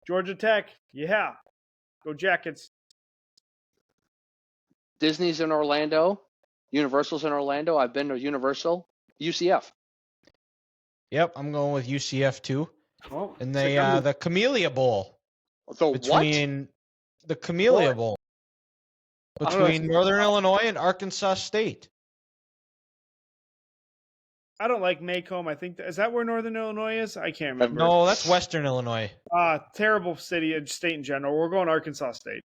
Speaker 3: Georgia Tech. Yeah. Go Jackets.
Speaker 2: Disney's in Orlando, Universal's in Orlando. I've been to Universal. UCF.
Speaker 1: Yep, I'm going with UCF too.
Speaker 3: Oh,
Speaker 1: And the Camellia Bowl. The Camellia Bowl between Northern Illinois and Arkansas State.
Speaker 3: I don't like Maycomb. I think is that where Northern Illinois is? I can't remember.
Speaker 1: No, that's Western Illinois.
Speaker 3: Terrible city and state in general. We're going Arkansas State.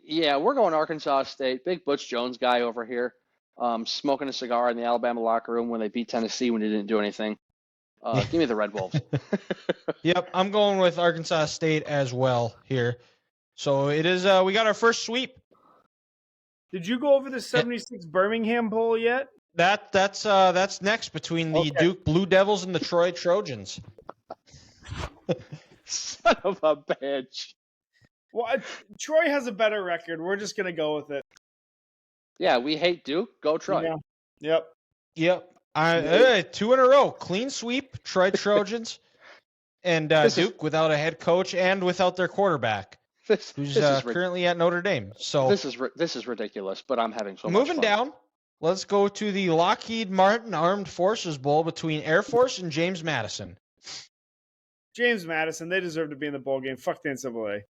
Speaker 2: Yeah, we're going Arkansas State. Big Butch Jones guy over here, smoking a cigar in the Alabama locker room when they beat Tennessee when they didn't do anything. Give me the Red Wolves.
Speaker 1: Yep, I'm going with Arkansas State as well here. So it is. We got our first sweep.
Speaker 3: Did you go over the 76 Birmingham Bowl yet?
Speaker 1: That's next between the Duke Blue Devils and the Troy Trojans.
Speaker 2: Son of a bitch.
Speaker 3: Well, Troy has a better record. We're just gonna go with it.
Speaker 2: Yeah, we hate Duke. Go Troy.
Speaker 3: Yeah. Yep.
Speaker 1: 2 in a row. Clean sweep, Troy Trojans, and Duke without a head coach and without their quarterback, who's currently at Notre Dame. So
Speaker 2: this is ridiculous, but I'm having so much fun.
Speaker 1: Moving down, let's go to the Lockheed Martin Armed Forces Bowl between Air Force and James Madison.
Speaker 3: James Madison, they deserve to be in the bowl game. Fuck the NCAA.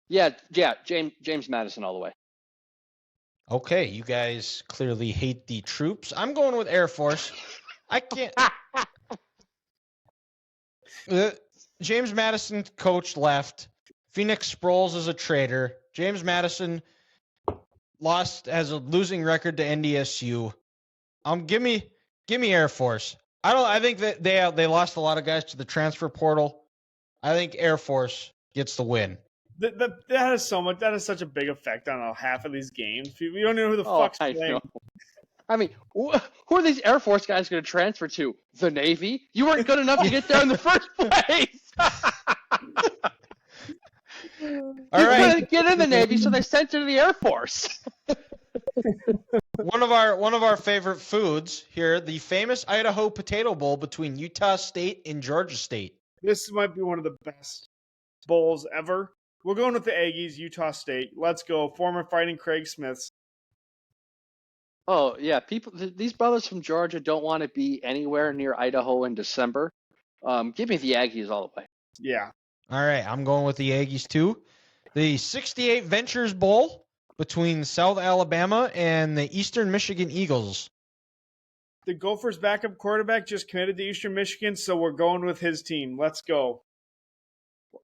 Speaker 2: Yeah, James Madison all the way.
Speaker 1: Okay, you guys clearly hate the troops. I'm going with Air Force. I can't. James Madison coach left. Phoenix Sproles is a traitor. James Madison has a losing record to NDSU. Give me Air Force. I think that they lost a lot of guys to the transfer portal. I think Air Force gets the win.
Speaker 3: That has such a big effect on half of these games. We don't know who the fuck's playing.
Speaker 2: Know. I mean, who are these Air Force guys going to transfer to? The Navy? You weren't good enough to get there in the first place.
Speaker 1: All right,
Speaker 2: get in the Navy, so they sent you to the Air Force.
Speaker 1: one of our favorite foods here, the famous Idaho Potato Bowl between Utah State and Georgia State.
Speaker 3: This might be one of the best bowls ever. We're going with the Aggies, Utah State. Let's go. Former Fighting Craig Smiths.
Speaker 2: Oh yeah, these brothers from Georgia don't want to be anywhere near Idaho in December. Give me the Aggies all the way.
Speaker 3: Yeah.
Speaker 1: All right, I'm going with the Aggies too. The 68 Ventures Bowl between South Alabama and the Eastern Michigan Eagles.
Speaker 3: The Gophers' backup quarterback just committed to Eastern Michigan, so we're going with his team. Let's go.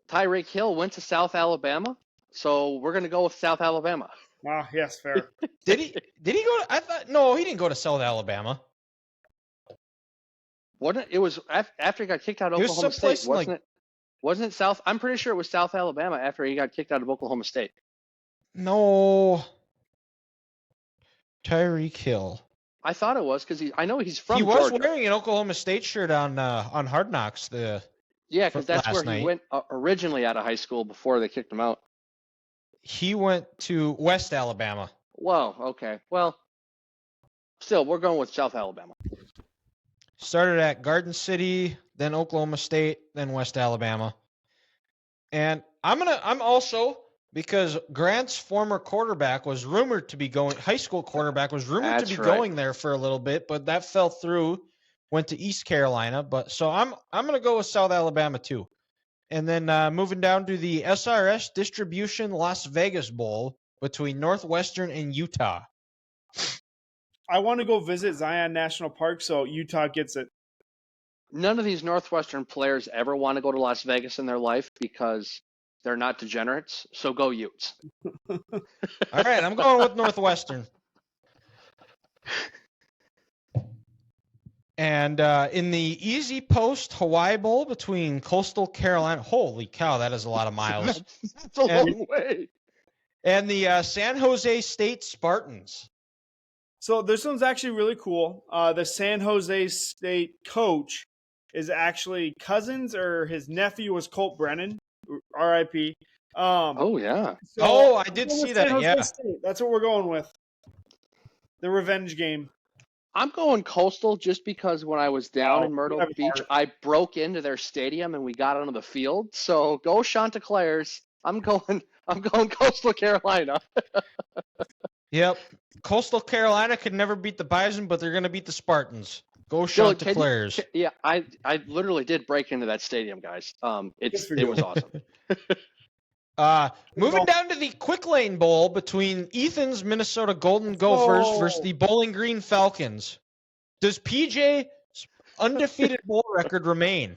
Speaker 2: Tyreek Hill went to South Alabama, so we're going to go with South Alabama.
Speaker 3: Ah, yes, fair.
Speaker 1: Did he go to, I thought no, he didn't go to South Alabama.
Speaker 2: It was after he got kicked out of Oklahoma State, wasn't it? Wasn't it South? I'm pretty sure it was South Alabama after he got kicked out of Oklahoma State.
Speaker 1: No. Tyreek Hill.
Speaker 2: I thought it was because I know he's from
Speaker 1: He was
Speaker 2: Georgia.
Speaker 1: wearing an Oklahoma State shirt on Hard Knocks.
Speaker 2: Yeah, because that's where
Speaker 1: night.
Speaker 2: he went originally out of high school before they kicked him out.
Speaker 1: He went to West Alabama.
Speaker 2: Whoa, okay. Well, still, we're going with South Alabama.
Speaker 1: Started at Garden City, then Oklahoma State, then West Alabama. And I'm also, because Grant's former quarterback was rumored to be going, high school quarterback was rumored to be going there for a little bit, but that fell through, went to East Carolina. But so I'm going to go with South Alabama too. And then moving down to the SRS Distribution Las Vegas Bowl between Northwestern and Utah.
Speaker 3: I want to go visit Zion National Park, so Utah gets it.
Speaker 2: None of these Northwestern players ever want to go to Las Vegas in their life because they're not degenerates. So go Utes.
Speaker 1: All right, I'm going with Northwestern. And in the Easy Post Hawaii Bowl between Coastal Carolina, holy cow, that is a lot of miles.
Speaker 2: That's a long way.
Speaker 1: And the San Jose State Spartans.
Speaker 3: So this one's actually really cool. The San Jose State coach is actually cousins, or his nephew was Colt Brennan, R.I.P.
Speaker 2: Oh yeah.
Speaker 3: So
Speaker 1: I did see that. Yeah,
Speaker 3: State. That's what we're going with. The revenge game.
Speaker 2: I'm going Coastal just because when I was down in Myrtle Beach, I broke into their stadium and we got onto the field. So go Chanticleers. I'm going Coastal Carolina.
Speaker 1: Yep. Coastal Carolina could never beat the Bison, but they're going to beat the Spartans. Go Chanticleers.
Speaker 2: Yeah, I literally did break into that stadium, guys. It was awesome.
Speaker 1: Moving down to the Quick Lane Bowl between Ethan's Minnesota Golden Gophers versus the Bowling Green Falcons. Does PJ's undefeated bowl record remain?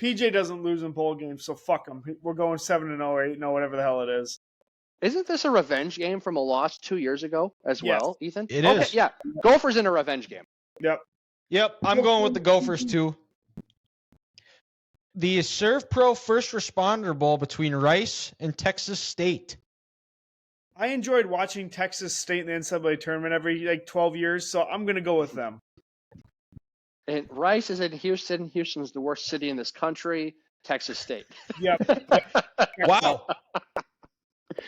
Speaker 3: PJ doesn't lose in bowl games, so fuck him. We're going 7-0, 8-0, whatever the hell it is.
Speaker 2: Isn't this a revenge game from a loss 2 years ago as well, Ethan?
Speaker 1: It is.
Speaker 2: Yeah, Gophers in a revenge game.
Speaker 3: Yep,
Speaker 1: I'm going with the Gophers too. The ServPro First Responder Bowl between Rice and Texas State.
Speaker 3: I enjoyed watching Texas State in the NCAA tournament every 12 years, so I'm going to go with them.
Speaker 2: And Rice is in Houston. Houston's the worst city in this country. Texas State.
Speaker 3: Yep.
Speaker 1: Wow.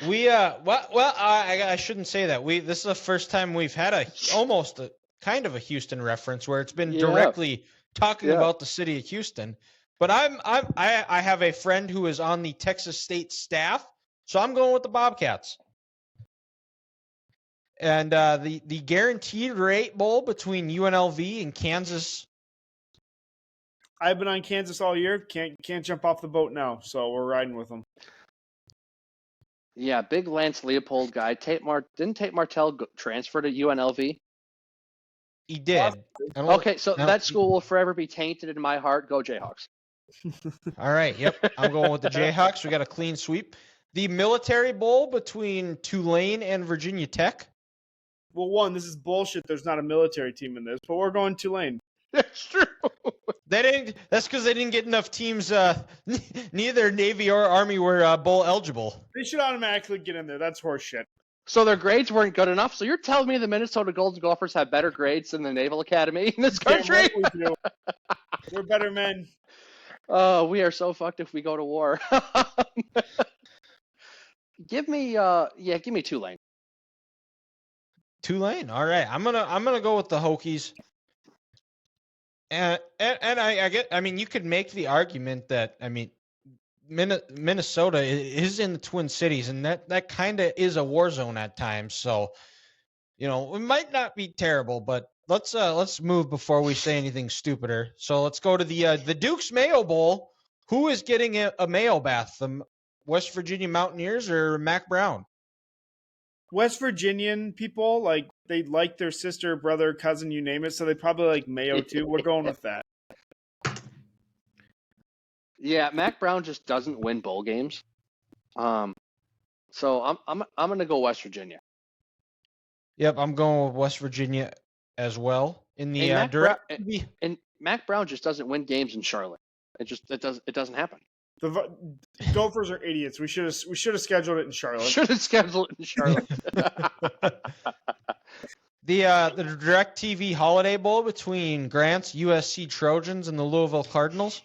Speaker 1: I shouldn't say that. This is the first time we've had almost a kind of a Houston reference where it's been directly talking about the city of Houston. But I have a friend who is on the Texas State staff, so I'm going with the Bobcats. And the Guaranteed Rate Bowl between UNLV and Kansas.
Speaker 3: I've been on Kansas all year. Can't jump off the boat now, so we're riding with them.
Speaker 2: Yeah, big Lance Leopold guy. Didn't Tate Martell transfer to UNLV?
Speaker 1: He did.
Speaker 2: Okay, so that school will forever be tainted in my heart. Go Jayhawks.
Speaker 1: All right, yep. I'm going with the Jayhawks. We got a clean sweep. The Military Bowl between Tulane and Virginia Tech.
Speaker 3: Well, one, this is bullshit. There's not a military team in this, but we're going Tulane.
Speaker 2: That's true.
Speaker 1: That's because they didn't get enough teams. Neither Navy or Army were bowl eligible.
Speaker 3: They should automatically get in there. That's horseshit.
Speaker 2: So their grades weren't good enough. So you're telling me the Minnesota Golden Gophers have better grades than the Naval Academy in this country?
Speaker 3: Yeah, we do. We're better men.
Speaker 2: Oh, we are so fucked if we go to war. Give me Tulane.
Speaker 1: Tulane. All right, I'm gonna go with the Hokies. And I mean, you could make the argument that Minnesota is in the Twin Cities, and that kind of is a war zone at times. So, it might not be terrible, but let's move before we say anything stupider. So let's go to the Duke's Mayo Bowl. Who is getting a Mayo bath? The West Virginia Mountaineers or Mac Brown?
Speaker 3: West Virginian people, like, they like their sister, brother, cousin, you name it, so they probably like Mayo too. We're going with that.
Speaker 2: Yeah, Mac Brown just doesn't win bowl games. So I'm gonna go West Virginia.
Speaker 1: Yep, I'm going with West Virginia as well. In the
Speaker 2: and Mac Brown just doesn't win games in Charlotte. It doesn't happen.
Speaker 3: The Gophers are idiots. We should have scheduled it in Charlotte.
Speaker 2: Should have scheduled it in Charlotte.
Speaker 1: The DirecTV Holiday Bowl between Grant's USC Trojans and the Louisville Cardinals.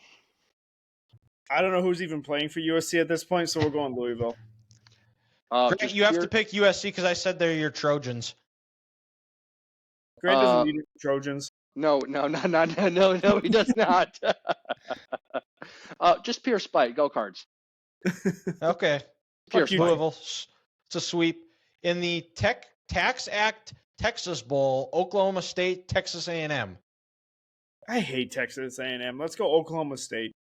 Speaker 3: I don't know who's even playing for USC at this point, so we're going Louisville.
Speaker 1: Grant, you have to pick USC because I said they're your Trojans.
Speaker 3: Grant doesn't need Trojans.
Speaker 2: No, he does not. Just pure spite. Go Cards.
Speaker 1: Okay.
Speaker 3: Pure
Speaker 1: Louisville. It's a sweep. In the Tax Act Texas Bowl, Oklahoma State, Texas A&M.
Speaker 3: I hate Texas A&M. Let's go Oklahoma State.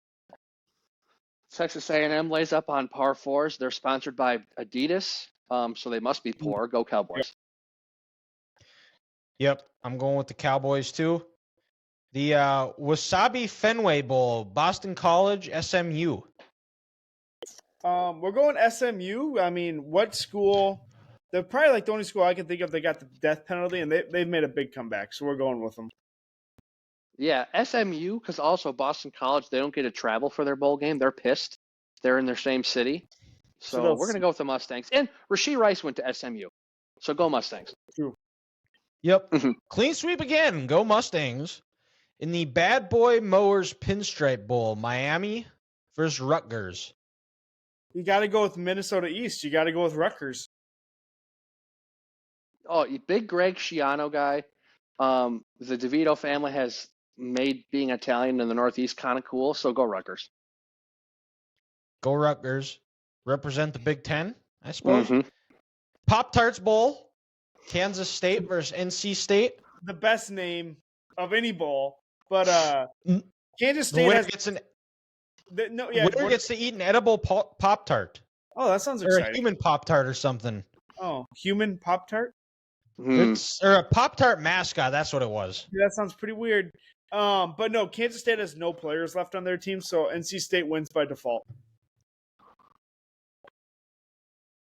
Speaker 2: Texas A&M lays up on par fours. They're sponsored by Adidas, so they must be poor. Go Cowboys.
Speaker 1: Yep, I'm going with the Cowboys too. The Wasabi Fenway Bowl, Boston College, SMU.
Speaker 3: We're going SMU. I mean, what school? They're probably like the only school I can think of that got the death penalty, and they've made a big comeback, so we're going with them.
Speaker 2: Yeah, SMU, because also Boston College, they don't get to travel for their bowl game. They're pissed. They're in their same city. So we're going to go with the Mustangs. And Rashee Rice went to SMU. So go Mustangs.
Speaker 3: True.
Speaker 1: Yep. Clean sweep again. Go Mustangs. In the Bad Boy Mowers Pinstripe Bowl, Miami versus Rutgers.
Speaker 3: You got to go with Minnesota East. You got to go with Rutgers.
Speaker 2: Oh, big Greg Schiano guy. The DeVito family has made being Italian in the Northeast kind of cool, so go Rutgers.
Speaker 1: Go Rutgers. Represent the Big Ten, I suppose.
Speaker 2: Mm-hmm.
Speaker 3: Pop-Tarts
Speaker 1: Bowl, Kansas State versus NC State.
Speaker 3: The best name of any bowl, but Kansas State
Speaker 1: winner gets to eat an edible Pop-Tart.
Speaker 3: Oh, that sounds
Speaker 1: exciting.
Speaker 3: Or
Speaker 1: a human Pop-Tart or something.
Speaker 3: Oh, human Pop-Tart?
Speaker 1: Or a Pop-Tart mascot, that's what it was.
Speaker 3: Yeah, that sounds pretty weird. But no, Kansas State has no players left on their team, so NC State wins by default.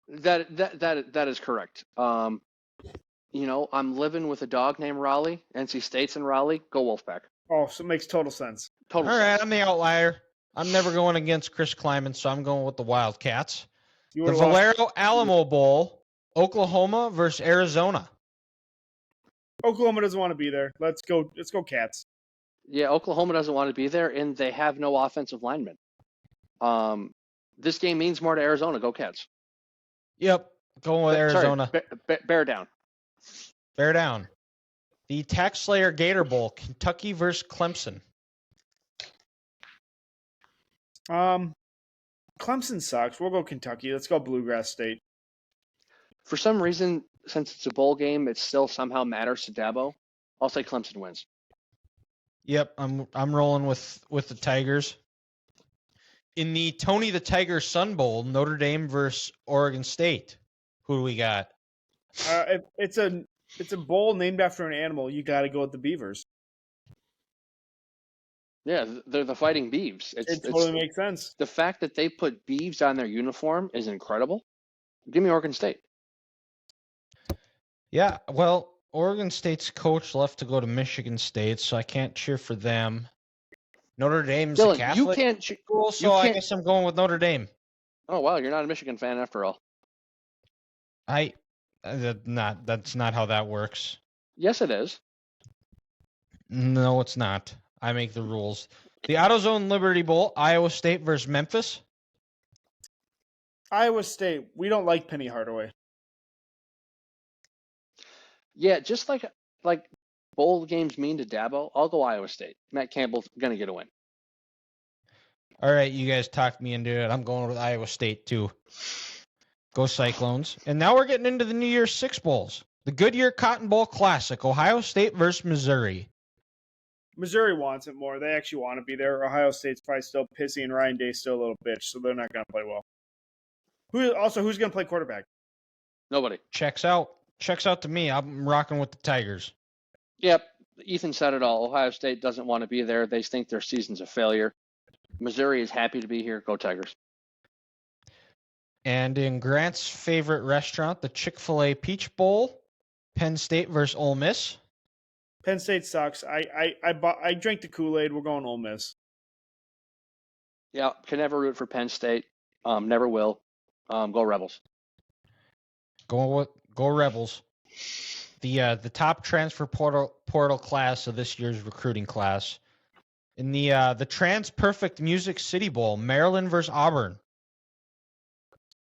Speaker 2: That is correct. I'm living with a dog named Raleigh. NC State's in Raleigh. Go Wolfpack.
Speaker 3: Oh, so it makes total sense.
Speaker 1: All right, I'm the outlier. I'm never going against Chris Kleiman, so I'm going with the Wildcats. The Valero Alamo Bowl, Oklahoma versus Arizona.
Speaker 3: Oklahoma doesn't want to be there. Let's go Cats.
Speaker 2: Yeah, Oklahoma doesn't want to be there, and they have no offensive linemen. This game means more to Arizona. Go Cats.
Speaker 1: Yep, going with Arizona.
Speaker 2: Bear down.
Speaker 1: Bear down. The Tax Slayer Gator Bowl, Kentucky versus Clemson.
Speaker 3: Clemson sucks. We'll go Kentucky. Let's go Bluegrass State.
Speaker 2: For some reason, since it's a bowl game, it still somehow matters to Dabo. I'll say Clemson wins.
Speaker 1: Yep, I'm rolling with the Tigers. In the Tony the Tiger Sun Bowl, Notre Dame versus Oregon State. Who do we got?
Speaker 3: It's a bowl named after an animal. You got to go with the Beavers.
Speaker 2: Yeah, they're the Fighting Beavs.
Speaker 3: It totally makes sense.
Speaker 2: The fact that they put beeves on their uniform is incredible. Give me Oregon State.
Speaker 1: Yeah, well, Oregon State's coach left to go to Michigan State, so I can't cheer for them. Notre Dame's
Speaker 2: Dylan,
Speaker 1: a Catholic school, so I guess I'm going with Notre Dame.
Speaker 2: Oh, wow, you're not a Michigan fan after all.
Speaker 1: That's not how that works.
Speaker 2: Yes, it is.
Speaker 1: No, it's not. I make the rules. The AutoZone Liberty Bowl, Iowa State versus Memphis.
Speaker 3: Iowa State. We don't like Penny Hardaway.
Speaker 2: Yeah, just like bowl games mean to Dabo, I'll go Iowa State. Matt Campbell's gonna get a win.
Speaker 1: All right, you guys talked me into it. I'm going with Iowa State too. Go Cyclones. And now we're getting into the New Year's Six Bowls. The Goodyear Cotton Bowl Classic, Ohio State versus Missouri.
Speaker 3: Missouri wants it more. They actually want to be there. Ohio State's probably still pissy, and Ryan Day's still a little bitch, so they're not going to play well. Who's going to play quarterback?
Speaker 2: Nobody.
Speaker 1: Checks out. Checks out to me. I'm rocking with the Tigers.
Speaker 2: Yep. Ethan said it all. Ohio State doesn't want to be there. They think their season's a failure. Missouri is happy to be here. Go Tigers.
Speaker 1: And in Grant's favorite restaurant, the Chick-fil-A Peach Bowl, Penn State versus Ole Miss.
Speaker 3: Penn State sucks. I drank the Kool-Aid. We're going Ole Miss.
Speaker 2: Yeah, can never root for Penn State. Never will. Go Rebels.
Speaker 1: Go Rebels. The top transfer portal class of this year's recruiting class. In the Trans Perfect Music City Bowl, Maryland versus Auburn.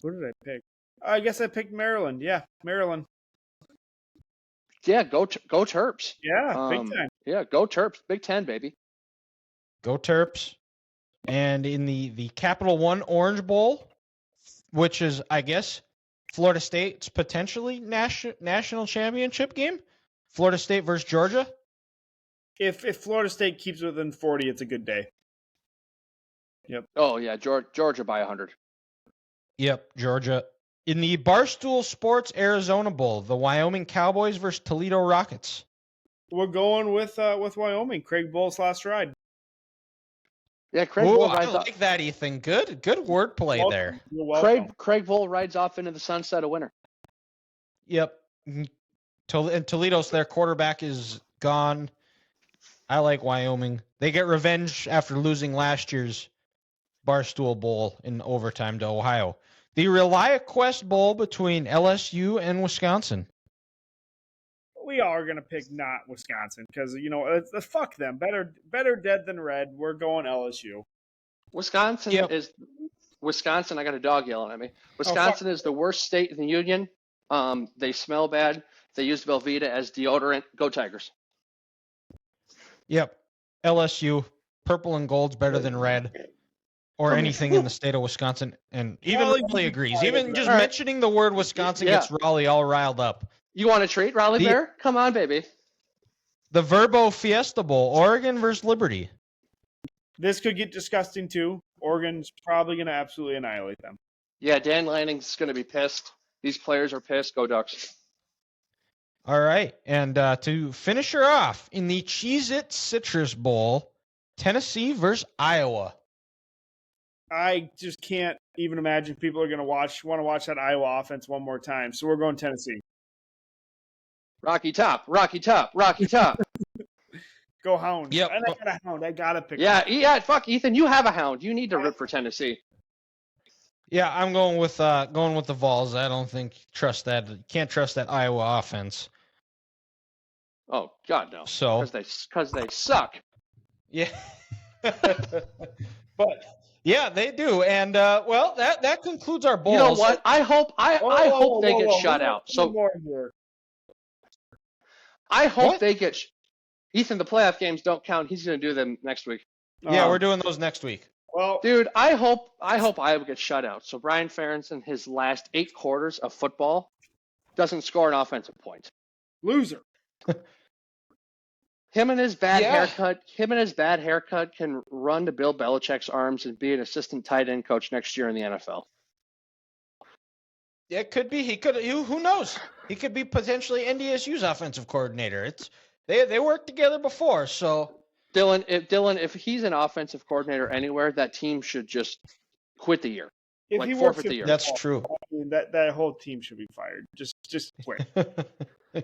Speaker 3: What did I pick? I guess I picked Maryland. Yeah, Maryland.
Speaker 2: Yeah, go Terps.
Speaker 3: Yeah, big time.
Speaker 2: Yeah, go Terps. Big Ten, baby.
Speaker 1: Go Terps. And in the Capital One Orange Bowl, which is, I guess, Florida State's potentially national championship game, Florida State versus Georgia.
Speaker 3: If Florida State keeps within 40, it's a good day. Yep.
Speaker 2: Oh yeah, Georgia by 100.
Speaker 1: Yep, Georgia. In the Barstool Sports Arizona Bowl, the Wyoming Cowboys versus Toledo Rockets.
Speaker 3: We're going with Wyoming. Craig Bull's last ride.
Speaker 2: Yeah, Craig
Speaker 1: Ooh,
Speaker 2: Bull
Speaker 1: I
Speaker 2: rides
Speaker 1: like that, Ethan. Good wordplay there.
Speaker 3: You're welcome.
Speaker 2: Craig Bull rides off into the sunset a winner.
Speaker 1: Yep. And Toledo's their quarterback is gone. I like Wyoming. They get revenge after losing last year's Barstool Bowl in overtime to Ohio. The ReliaQuest Bowl between LSU and Wisconsin.
Speaker 3: We are going to pick not Wisconsin because, fuck them. Better dead than red. We're going LSU.
Speaker 2: Wisconsin is Wisconsin. I got a dog yelling at me. Wisconsin is the worst state in the union. They smell bad. They use Velveeta as deodorant. Go Tigers.
Speaker 1: Yep. LSU. Purple and gold's better than red. Or anything in the state of Wisconsin. And even Raleigh agrees. Even just mentioning the word Wisconsin gets Raleigh all riled up.
Speaker 2: You want a treat, Raleigh Bear? Come on, baby.
Speaker 1: The Verbo Fiesta Bowl, Oregon versus Liberty.
Speaker 3: This could get disgusting, too. Oregon's probably going to absolutely annihilate them.
Speaker 2: Yeah, Dan Lanning's going to be pissed. These players are pissed. Go Ducks.
Speaker 1: All right. And to finish her off, in the Cheez-It Citrus Bowl, Tennessee versus Iowa.
Speaker 3: I just can't even imagine people are going to want to watch that Iowa offense one more time. So we're going Tennessee.
Speaker 2: Rocky Top, Rocky Top, Rocky Top.
Speaker 3: Go Hounds.
Speaker 1: Yep.
Speaker 3: And I got a Hound. I got to pick
Speaker 2: Yeah, fuck, Ethan, you have a Hound. You need to root for Tennessee.
Speaker 1: Yeah, I'm going with the Vols. I don't trust that. Can't trust that Iowa offense.
Speaker 2: Oh God, no.
Speaker 1: So
Speaker 2: because they suck.
Speaker 1: Yeah. But yeah, they do. And well, that concludes our bowls.
Speaker 2: You know what? I hope they get shut out. So I hope they get. Ethan, the playoff games don't count. He's going to do them next week.
Speaker 1: Yeah, we're doing those next week.
Speaker 3: Well,
Speaker 2: dude, I hope Iowa gets shut out. So Brian Ferentz in his last 8 quarters of football doesn't score an offensive point.
Speaker 3: Loser.
Speaker 2: Him and his bad haircut can run to Bill Belichick's arms and be an assistant tight end coach next year in the NFL.
Speaker 1: Yeah, it could be. He could. Who knows? He could be potentially NDSU's offensive coordinator. They worked together before. So
Speaker 2: Dylan, if he's an offensive coordinator anywhere, that team should just quit the year.
Speaker 3: If he
Speaker 2: forfeit the year.
Speaker 1: That's true.
Speaker 3: I mean, that whole team should be fired. Just quit.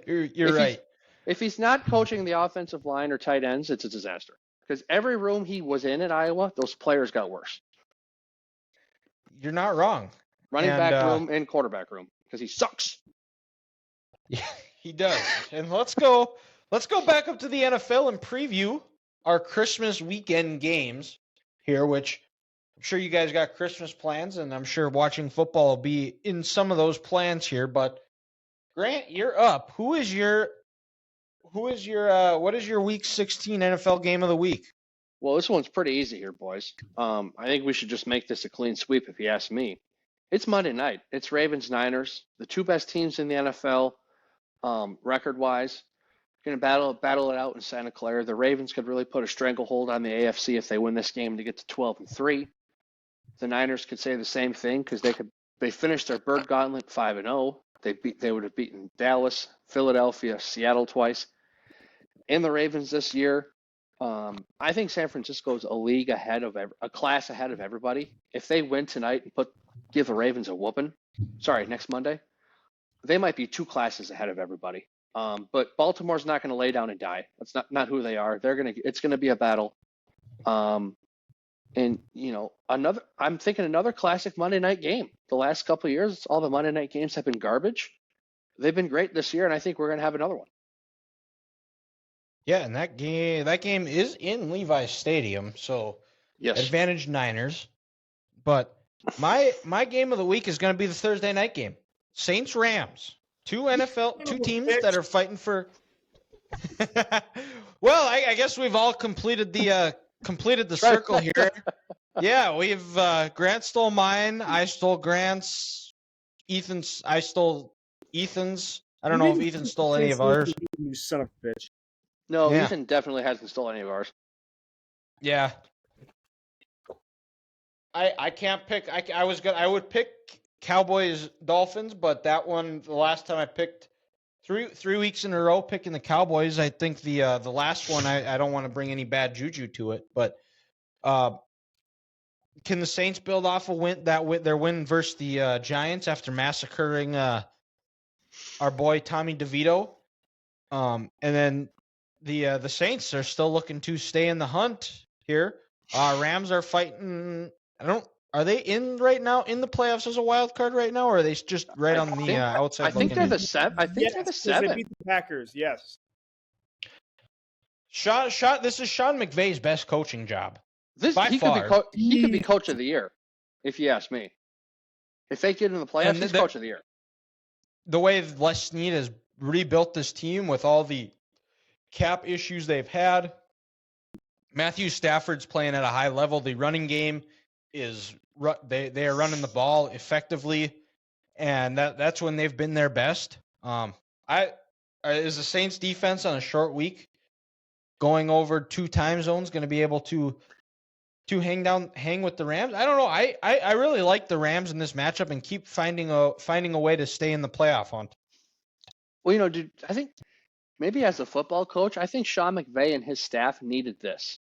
Speaker 1: You're right.
Speaker 2: If he's not coaching the offensive line or tight ends, it's a disaster. Because every room he was in at Iowa, those players got worse.
Speaker 1: You're not wrong.
Speaker 2: Running back room and quarterback room, because he sucks.
Speaker 1: Yeah, he does. And let's go back up to the NFL and preview our Christmas weekend games here, which I'm sure you guys got Christmas plans, and I'm sure watching football will be in some of those plans here. But Grant, you're up. Who is your Who is your what is your Week 16 NFL game of the week?
Speaker 2: Well, this one's pretty easy here, boys. I think we should just make this a clean sweep if you ask me. It's Monday night. It's Ravens-Niners, the two best teams in the NFL, record-wise. Going to battle it out in Santa Clara. The Ravens could really put a stranglehold on the AFC if they win this game to get to 12-3. The Niners could say the same thing because they finished their Bird Gauntlet 5-0. They would have beaten Dallas, Philadelphia, Seattle twice. And the Ravens this year, I think San Francisco's a class ahead of everybody. If they win tonight and give the Ravens a whooping, next Monday, they might be two classes ahead of everybody. But Baltimore's not going to lay down and die. That's not who they are. It's going to be a battle. And I'm thinking another classic Monday night game. The last couple of years, all the Monday night games have been garbage. They've been great this year, and I think we're going to have another one.
Speaker 1: Yeah, and that game is in Levi's Stadium, so
Speaker 2: yes,
Speaker 1: advantage Niners. But my game of the week is going to be the Thursday night game. Saints Rams. Two teams that are fighting for. Well, I guess we've all completed the circle here. Yeah, we've Grant stole mine. I stole Grant's. I stole Ethan's. I don't know if Ethan stole any of ours.
Speaker 3: You son of a bitch.
Speaker 2: No, yeah. Ethan definitely hasn't stolen any of ours.
Speaker 1: Yeah. I can't pick. I would pick Cowboys-Dolphins, but that one, the last time I picked three weeks in a row picking the Cowboys, I think the last one I don't want to bring any bad juju to it, but can the Saints build off their win versus the Giants after massacring our boy Tommy DeVito? And then the Saints are still looking to stay in the hunt here. Rams are fighting. Are they in right now in the playoffs as a wild card right now, or are they just right on the outside?
Speaker 2: I think they're the seven. They're the seven.
Speaker 3: They beat the Packers. Yes.
Speaker 1: This is Sean McVay's best coaching job.
Speaker 2: He could be coach of the year, if you ask me. If they get in the playoffs, he's coach of the year.
Speaker 1: The way Les Snead has rebuilt this team with all the cap issues they've had, Matthew Stafford's playing at a high level. The running game is they are running the ball effectively, and that's when they've been their best. Is the Saints defense on a short week going over two time zones going to be able to hang with the Rams? I don't know. I really like the Rams in this matchup and keep finding a way to stay in the playoff hunt.
Speaker 2: Well, dude, I think maybe as a football coach, I think Sean McVay and his staff needed this.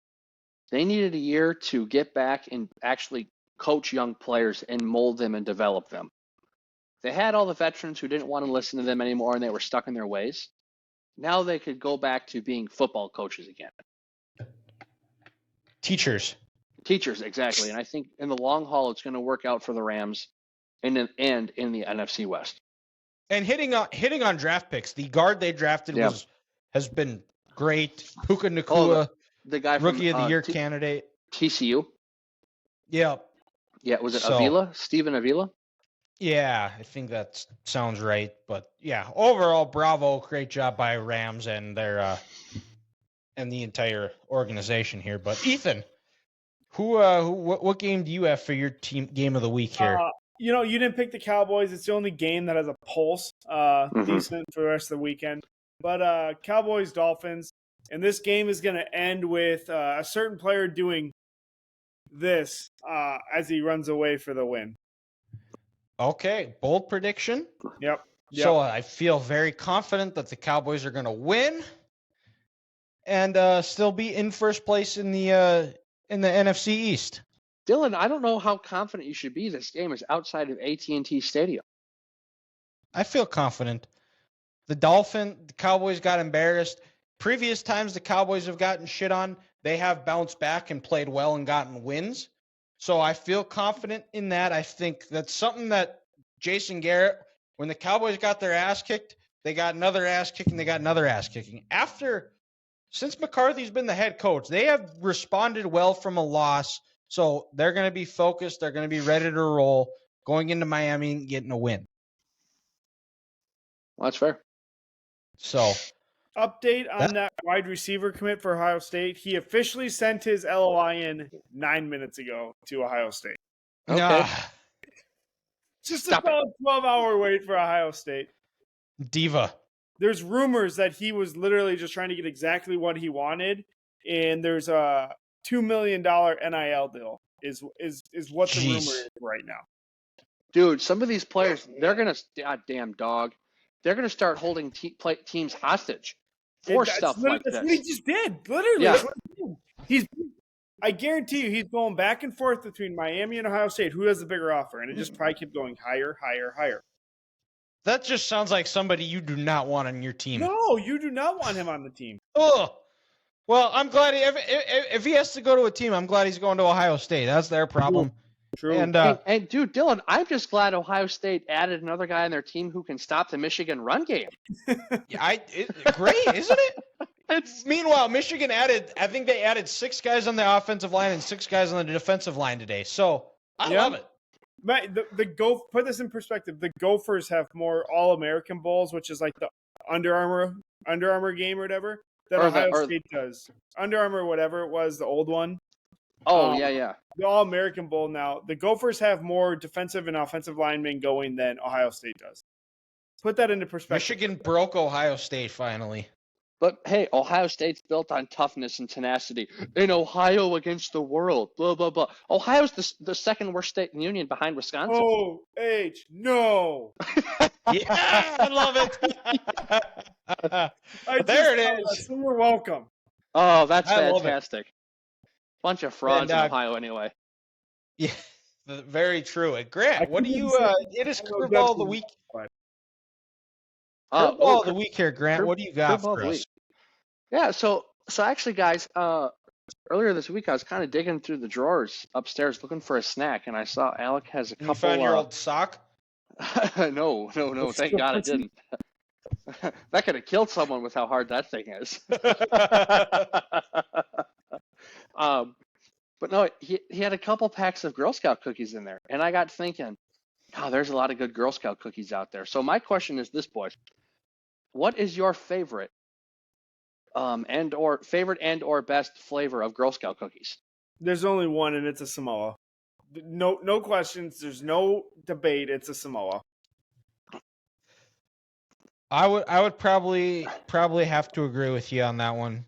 Speaker 2: They needed a year to get back and actually coach young players and mold them and develop them. They had all the veterans who didn't want to listen to them anymore and they were stuck in their ways. Now they could go back to being football coaches again.
Speaker 1: Teachers,
Speaker 2: exactly. And I think in the long haul, it's going to work out for the Rams and in the NFC West.
Speaker 1: And hitting on draft picks, the guard they drafted has been great. Puka Nacua,
Speaker 2: the guy from,
Speaker 1: rookie of the year candidate.
Speaker 2: TCU.
Speaker 1: Yeah.
Speaker 2: Yeah, was it Avila? Stephen Avila?
Speaker 1: Yeah, I think that sounds right. But yeah, overall, bravo, great job by Rams and their and the entire organization here. But Ethan, what game do you have for your team game of the week here?
Speaker 3: You didn't pick the Cowboys. It's the only game that has a pulse decent for the rest of the weekend. But Cowboys-Dolphins, and this game is going to end with a certain player doing this as he runs away for the win.
Speaker 1: Okay, bold prediction.
Speaker 3: Yep.
Speaker 1: So I feel very confident that the Cowboys are going to win and still be in first place in the NFC East.
Speaker 2: Dylan, I don't know how confident you should be. This game is outside of AT&T Stadium.
Speaker 1: I feel confident. The Cowboys got embarrassed. Previous times the Cowboys have gotten shit on, they have bounced back and played well and gotten wins. So I feel confident in that. I think that's something that Jason Garrett, when the Cowboys got their ass kicked, they got another ass kicking, they got another ass kicking. Since McCarthy's been the head coach, they have responded well from a loss. So they're going to be focused. They're going to be ready to roll going into Miami and getting a win.
Speaker 2: Well, that's fair.
Speaker 1: So
Speaker 3: Update on that wide receiver commit for Ohio State. He officially sent his LOI in 9 minutes ago to Ohio State.
Speaker 2: Okay.
Speaker 3: Just
Speaker 2: Stop
Speaker 3: a solid 12-hour wait for Ohio State.
Speaker 1: Diva.
Speaker 3: There's rumors that he was literally just trying to get exactly what he wanted, and there's a $2 million NIL deal is what the rumor is right now.
Speaker 2: Dude, some of these players, they're going to, goddamn dog, they're going to start holding teams hostage for stuff like this.
Speaker 3: That's what he just did. Literally.
Speaker 2: Yeah.
Speaker 3: I guarantee you he's going back and forth between Miami and Ohio State. Who has the bigger offer? And it just probably kept going higher, higher, higher.
Speaker 1: That just sounds like somebody you do not want on your team.
Speaker 3: No, you do not want him on the team.
Speaker 1: Oh, well, I'm glad if he has to go to a team, I'm glad he's going to Ohio State. That's their problem.
Speaker 3: True.
Speaker 1: And
Speaker 2: dude, Dylan, I'm just glad Ohio State added another guy on their team who can stop the Michigan run game.
Speaker 1: Great, isn't it? Meanwhile, Michigan I think they added 6 guys on the offensive line and 6 guys on the defensive line today. So I love it.
Speaker 3: Put this in perspective. The Gophers have more All-American bowls, which is like the Under Armour game or whatever, that Ohio State does. Under Armour, whatever it was, the old one.
Speaker 2: Oh, yeah.
Speaker 3: The All-American Bowl now. The Gophers have more defensive and offensive linemen going than Ohio State does. Put that into perspective.
Speaker 1: Michigan broke Ohio State finally.
Speaker 2: But, hey, Ohio State's built on toughness and tenacity. In Ohio against the world, blah, blah, blah. Ohio's the second worst state in the union behind Wisconsin.
Speaker 3: No.
Speaker 1: Yeah, I love it. There it is.
Speaker 3: So you're welcome.
Speaker 2: Oh, that's fantastic. Bunch of frauds in Ohio anyway.
Speaker 1: Yeah, very true. Grant, what do you it is curveball of the week. Curveball of the week here, Grant. What do you got for us?
Speaker 2: Yeah, so actually, guys, earlier this week I was kind of digging through the drawers upstairs looking for a snack, and I saw Alec has a couple.
Speaker 1: You found your old sock?
Speaker 2: No. Thank God I didn't. That could have killed someone with how hard that thing is. But no, he had a couple packs of Girl Scout cookies in there, and I got thinking, oh, there's a lot of good Girl Scout cookies out there. So my question is this, boys: what is your favorite, and or best flavor of Girl Scout cookies?
Speaker 3: There's only one, and it's a Samoa. No questions. There's no debate. It's a Samoa.
Speaker 1: I would probably have to agree with you on that one.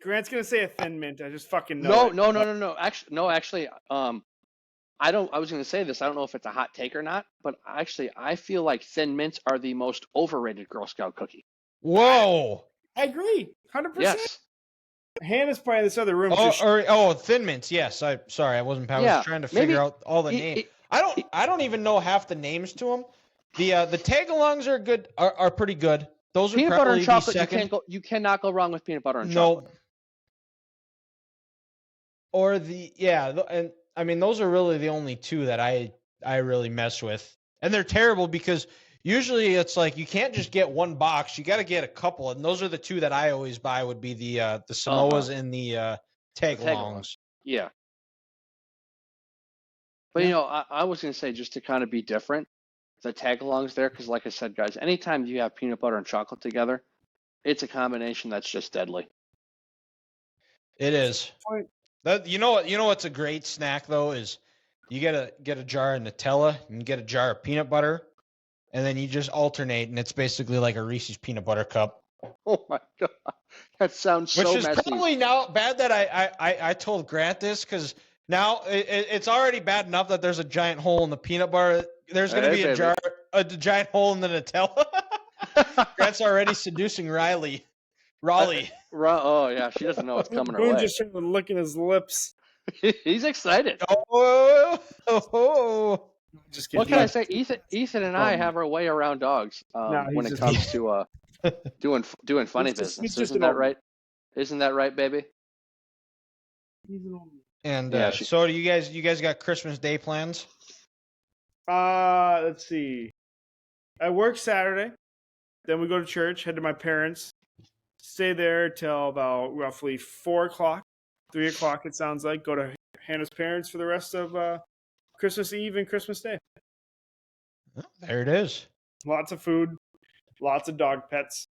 Speaker 3: Grant's gonna say a Thin Mint. I just fucking know.
Speaker 2: No. Actually, I was gonna say this. I don't know if it's a hot take or not, but actually, I feel like Thin Mints are the most overrated Girl Scout cookie.
Speaker 1: Whoa!
Speaker 3: I agree, 100%.
Speaker 2: Yes.
Speaker 3: Hannah's probably in this other room.
Speaker 1: Thin Mints. Yes. I was trying to figure out all the names. I don't even know half the names to them. The tag-alongs are good. Are pretty good. Those are
Speaker 2: peanut
Speaker 1: probably
Speaker 2: butter and chocolate.
Speaker 1: second.
Speaker 2: You cannot go wrong with peanut butter and chocolate.
Speaker 1: Or and I mean those are really the only two that I really mess with, and they're terrible because usually it's like you can't just get one box, you got to get a couple, and those are the two that I always buy would be the Samoas and the tag-alongs.
Speaker 2: Yeah. But I was gonna say, just to kind of be different, the tag-alongs there, because like I said, guys, anytime you have peanut butter and chocolate together, it's a combination that's just deadly.
Speaker 1: It is. You know what's a great snack though is you get a jar of Nutella and get a jar of peanut butter, and then you just alternate, and it's basically like a Reese's peanut butter cup.
Speaker 2: Oh my god, that sounds so messy.
Speaker 1: Which is probably now bad that I told Grant this, because now it's already bad enough that there's a giant hole in the peanut butter. There's going to be a giant hole in the Nutella. Grant's already seducing Raleigh.
Speaker 2: Oh yeah, she doesn't know what's coming her way.
Speaker 3: Just started licking his lips.
Speaker 2: He's excited.
Speaker 3: Just kidding.
Speaker 2: What can I say? Ethan and I have our way around dogs when it comes to doing funny business. Isn't that right? Isn't that right, baby?
Speaker 1: And so do you guys got Christmas Day plans?
Speaker 3: Let's see. I work Saturday. Then we go to church, head to my parents, stay there till about roughly 4 o'clock, 3 o'clock it sounds like. Go to Hannah's parents for the rest of Christmas Eve and Christmas Day.
Speaker 1: There it is.
Speaker 3: Lots of food, lots of dog pets.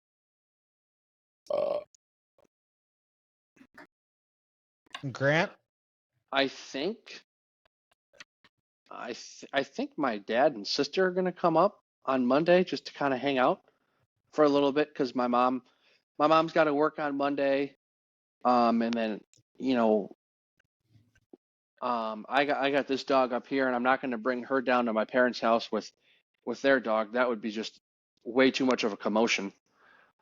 Speaker 1: Grant?
Speaker 2: I think my dad and sister are going to come up on Monday just to kind of hang out for a little bit because my mom's got to work on Monday, and then I got this dog up here, and I'm not going to bring her down to my parents' house with their dog. That would be just way too much of a commotion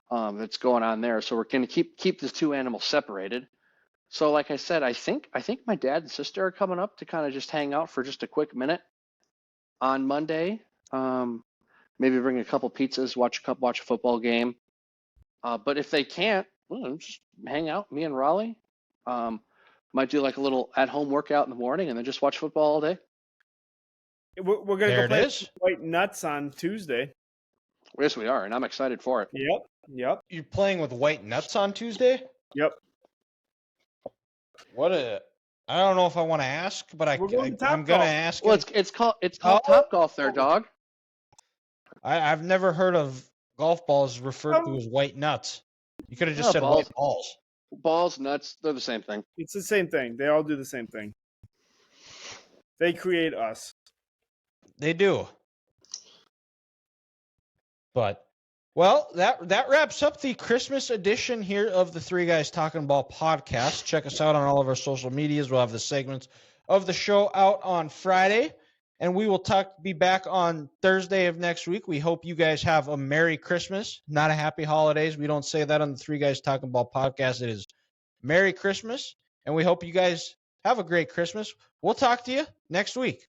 Speaker 2: that's going on there. So we're going to keep the two animals separated. So like I said, I think my dad and sister are coming up to kind of just hang out for just a quick minute on Monday. Maybe bring a couple pizzas, watch a football game. But if they can't, well, just hang out, me and Raleigh. Might do like a little at-home workout in the morning and then just watch football all day.
Speaker 3: We're going to go play White Nuts on Tuesday.
Speaker 2: Yes, we are, and I'm excited for it.
Speaker 3: Yep.
Speaker 1: You're playing with White Nuts on Tuesday?
Speaker 3: Yep.
Speaker 1: I don't know if I want to ask, but I'm going to ask.
Speaker 2: Well, it's called Topgolf there, dog.
Speaker 1: I've never heard of golf balls referred to as white nuts. You could have just said white balls.
Speaker 2: Balls, nuts, they're the same thing.
Speaker 3: It's the same thing. They all do the same thing. They create us.
Speaker 1: They do. But, well, that wraps up the Christmas edition here of the Three Guys Talking Ball podcast. Check us out on all of our social medias. We'll have the segments of the show out on Friday, and we will be back on Thursday of next week. We hope you guys have a Merry Christmas, not a Happy Holidays. We don't say that on the Three Guys Talking Ball podcast. It is Merry Christmas, and we hope you guys have a great Christmas. We'll talk to you next week.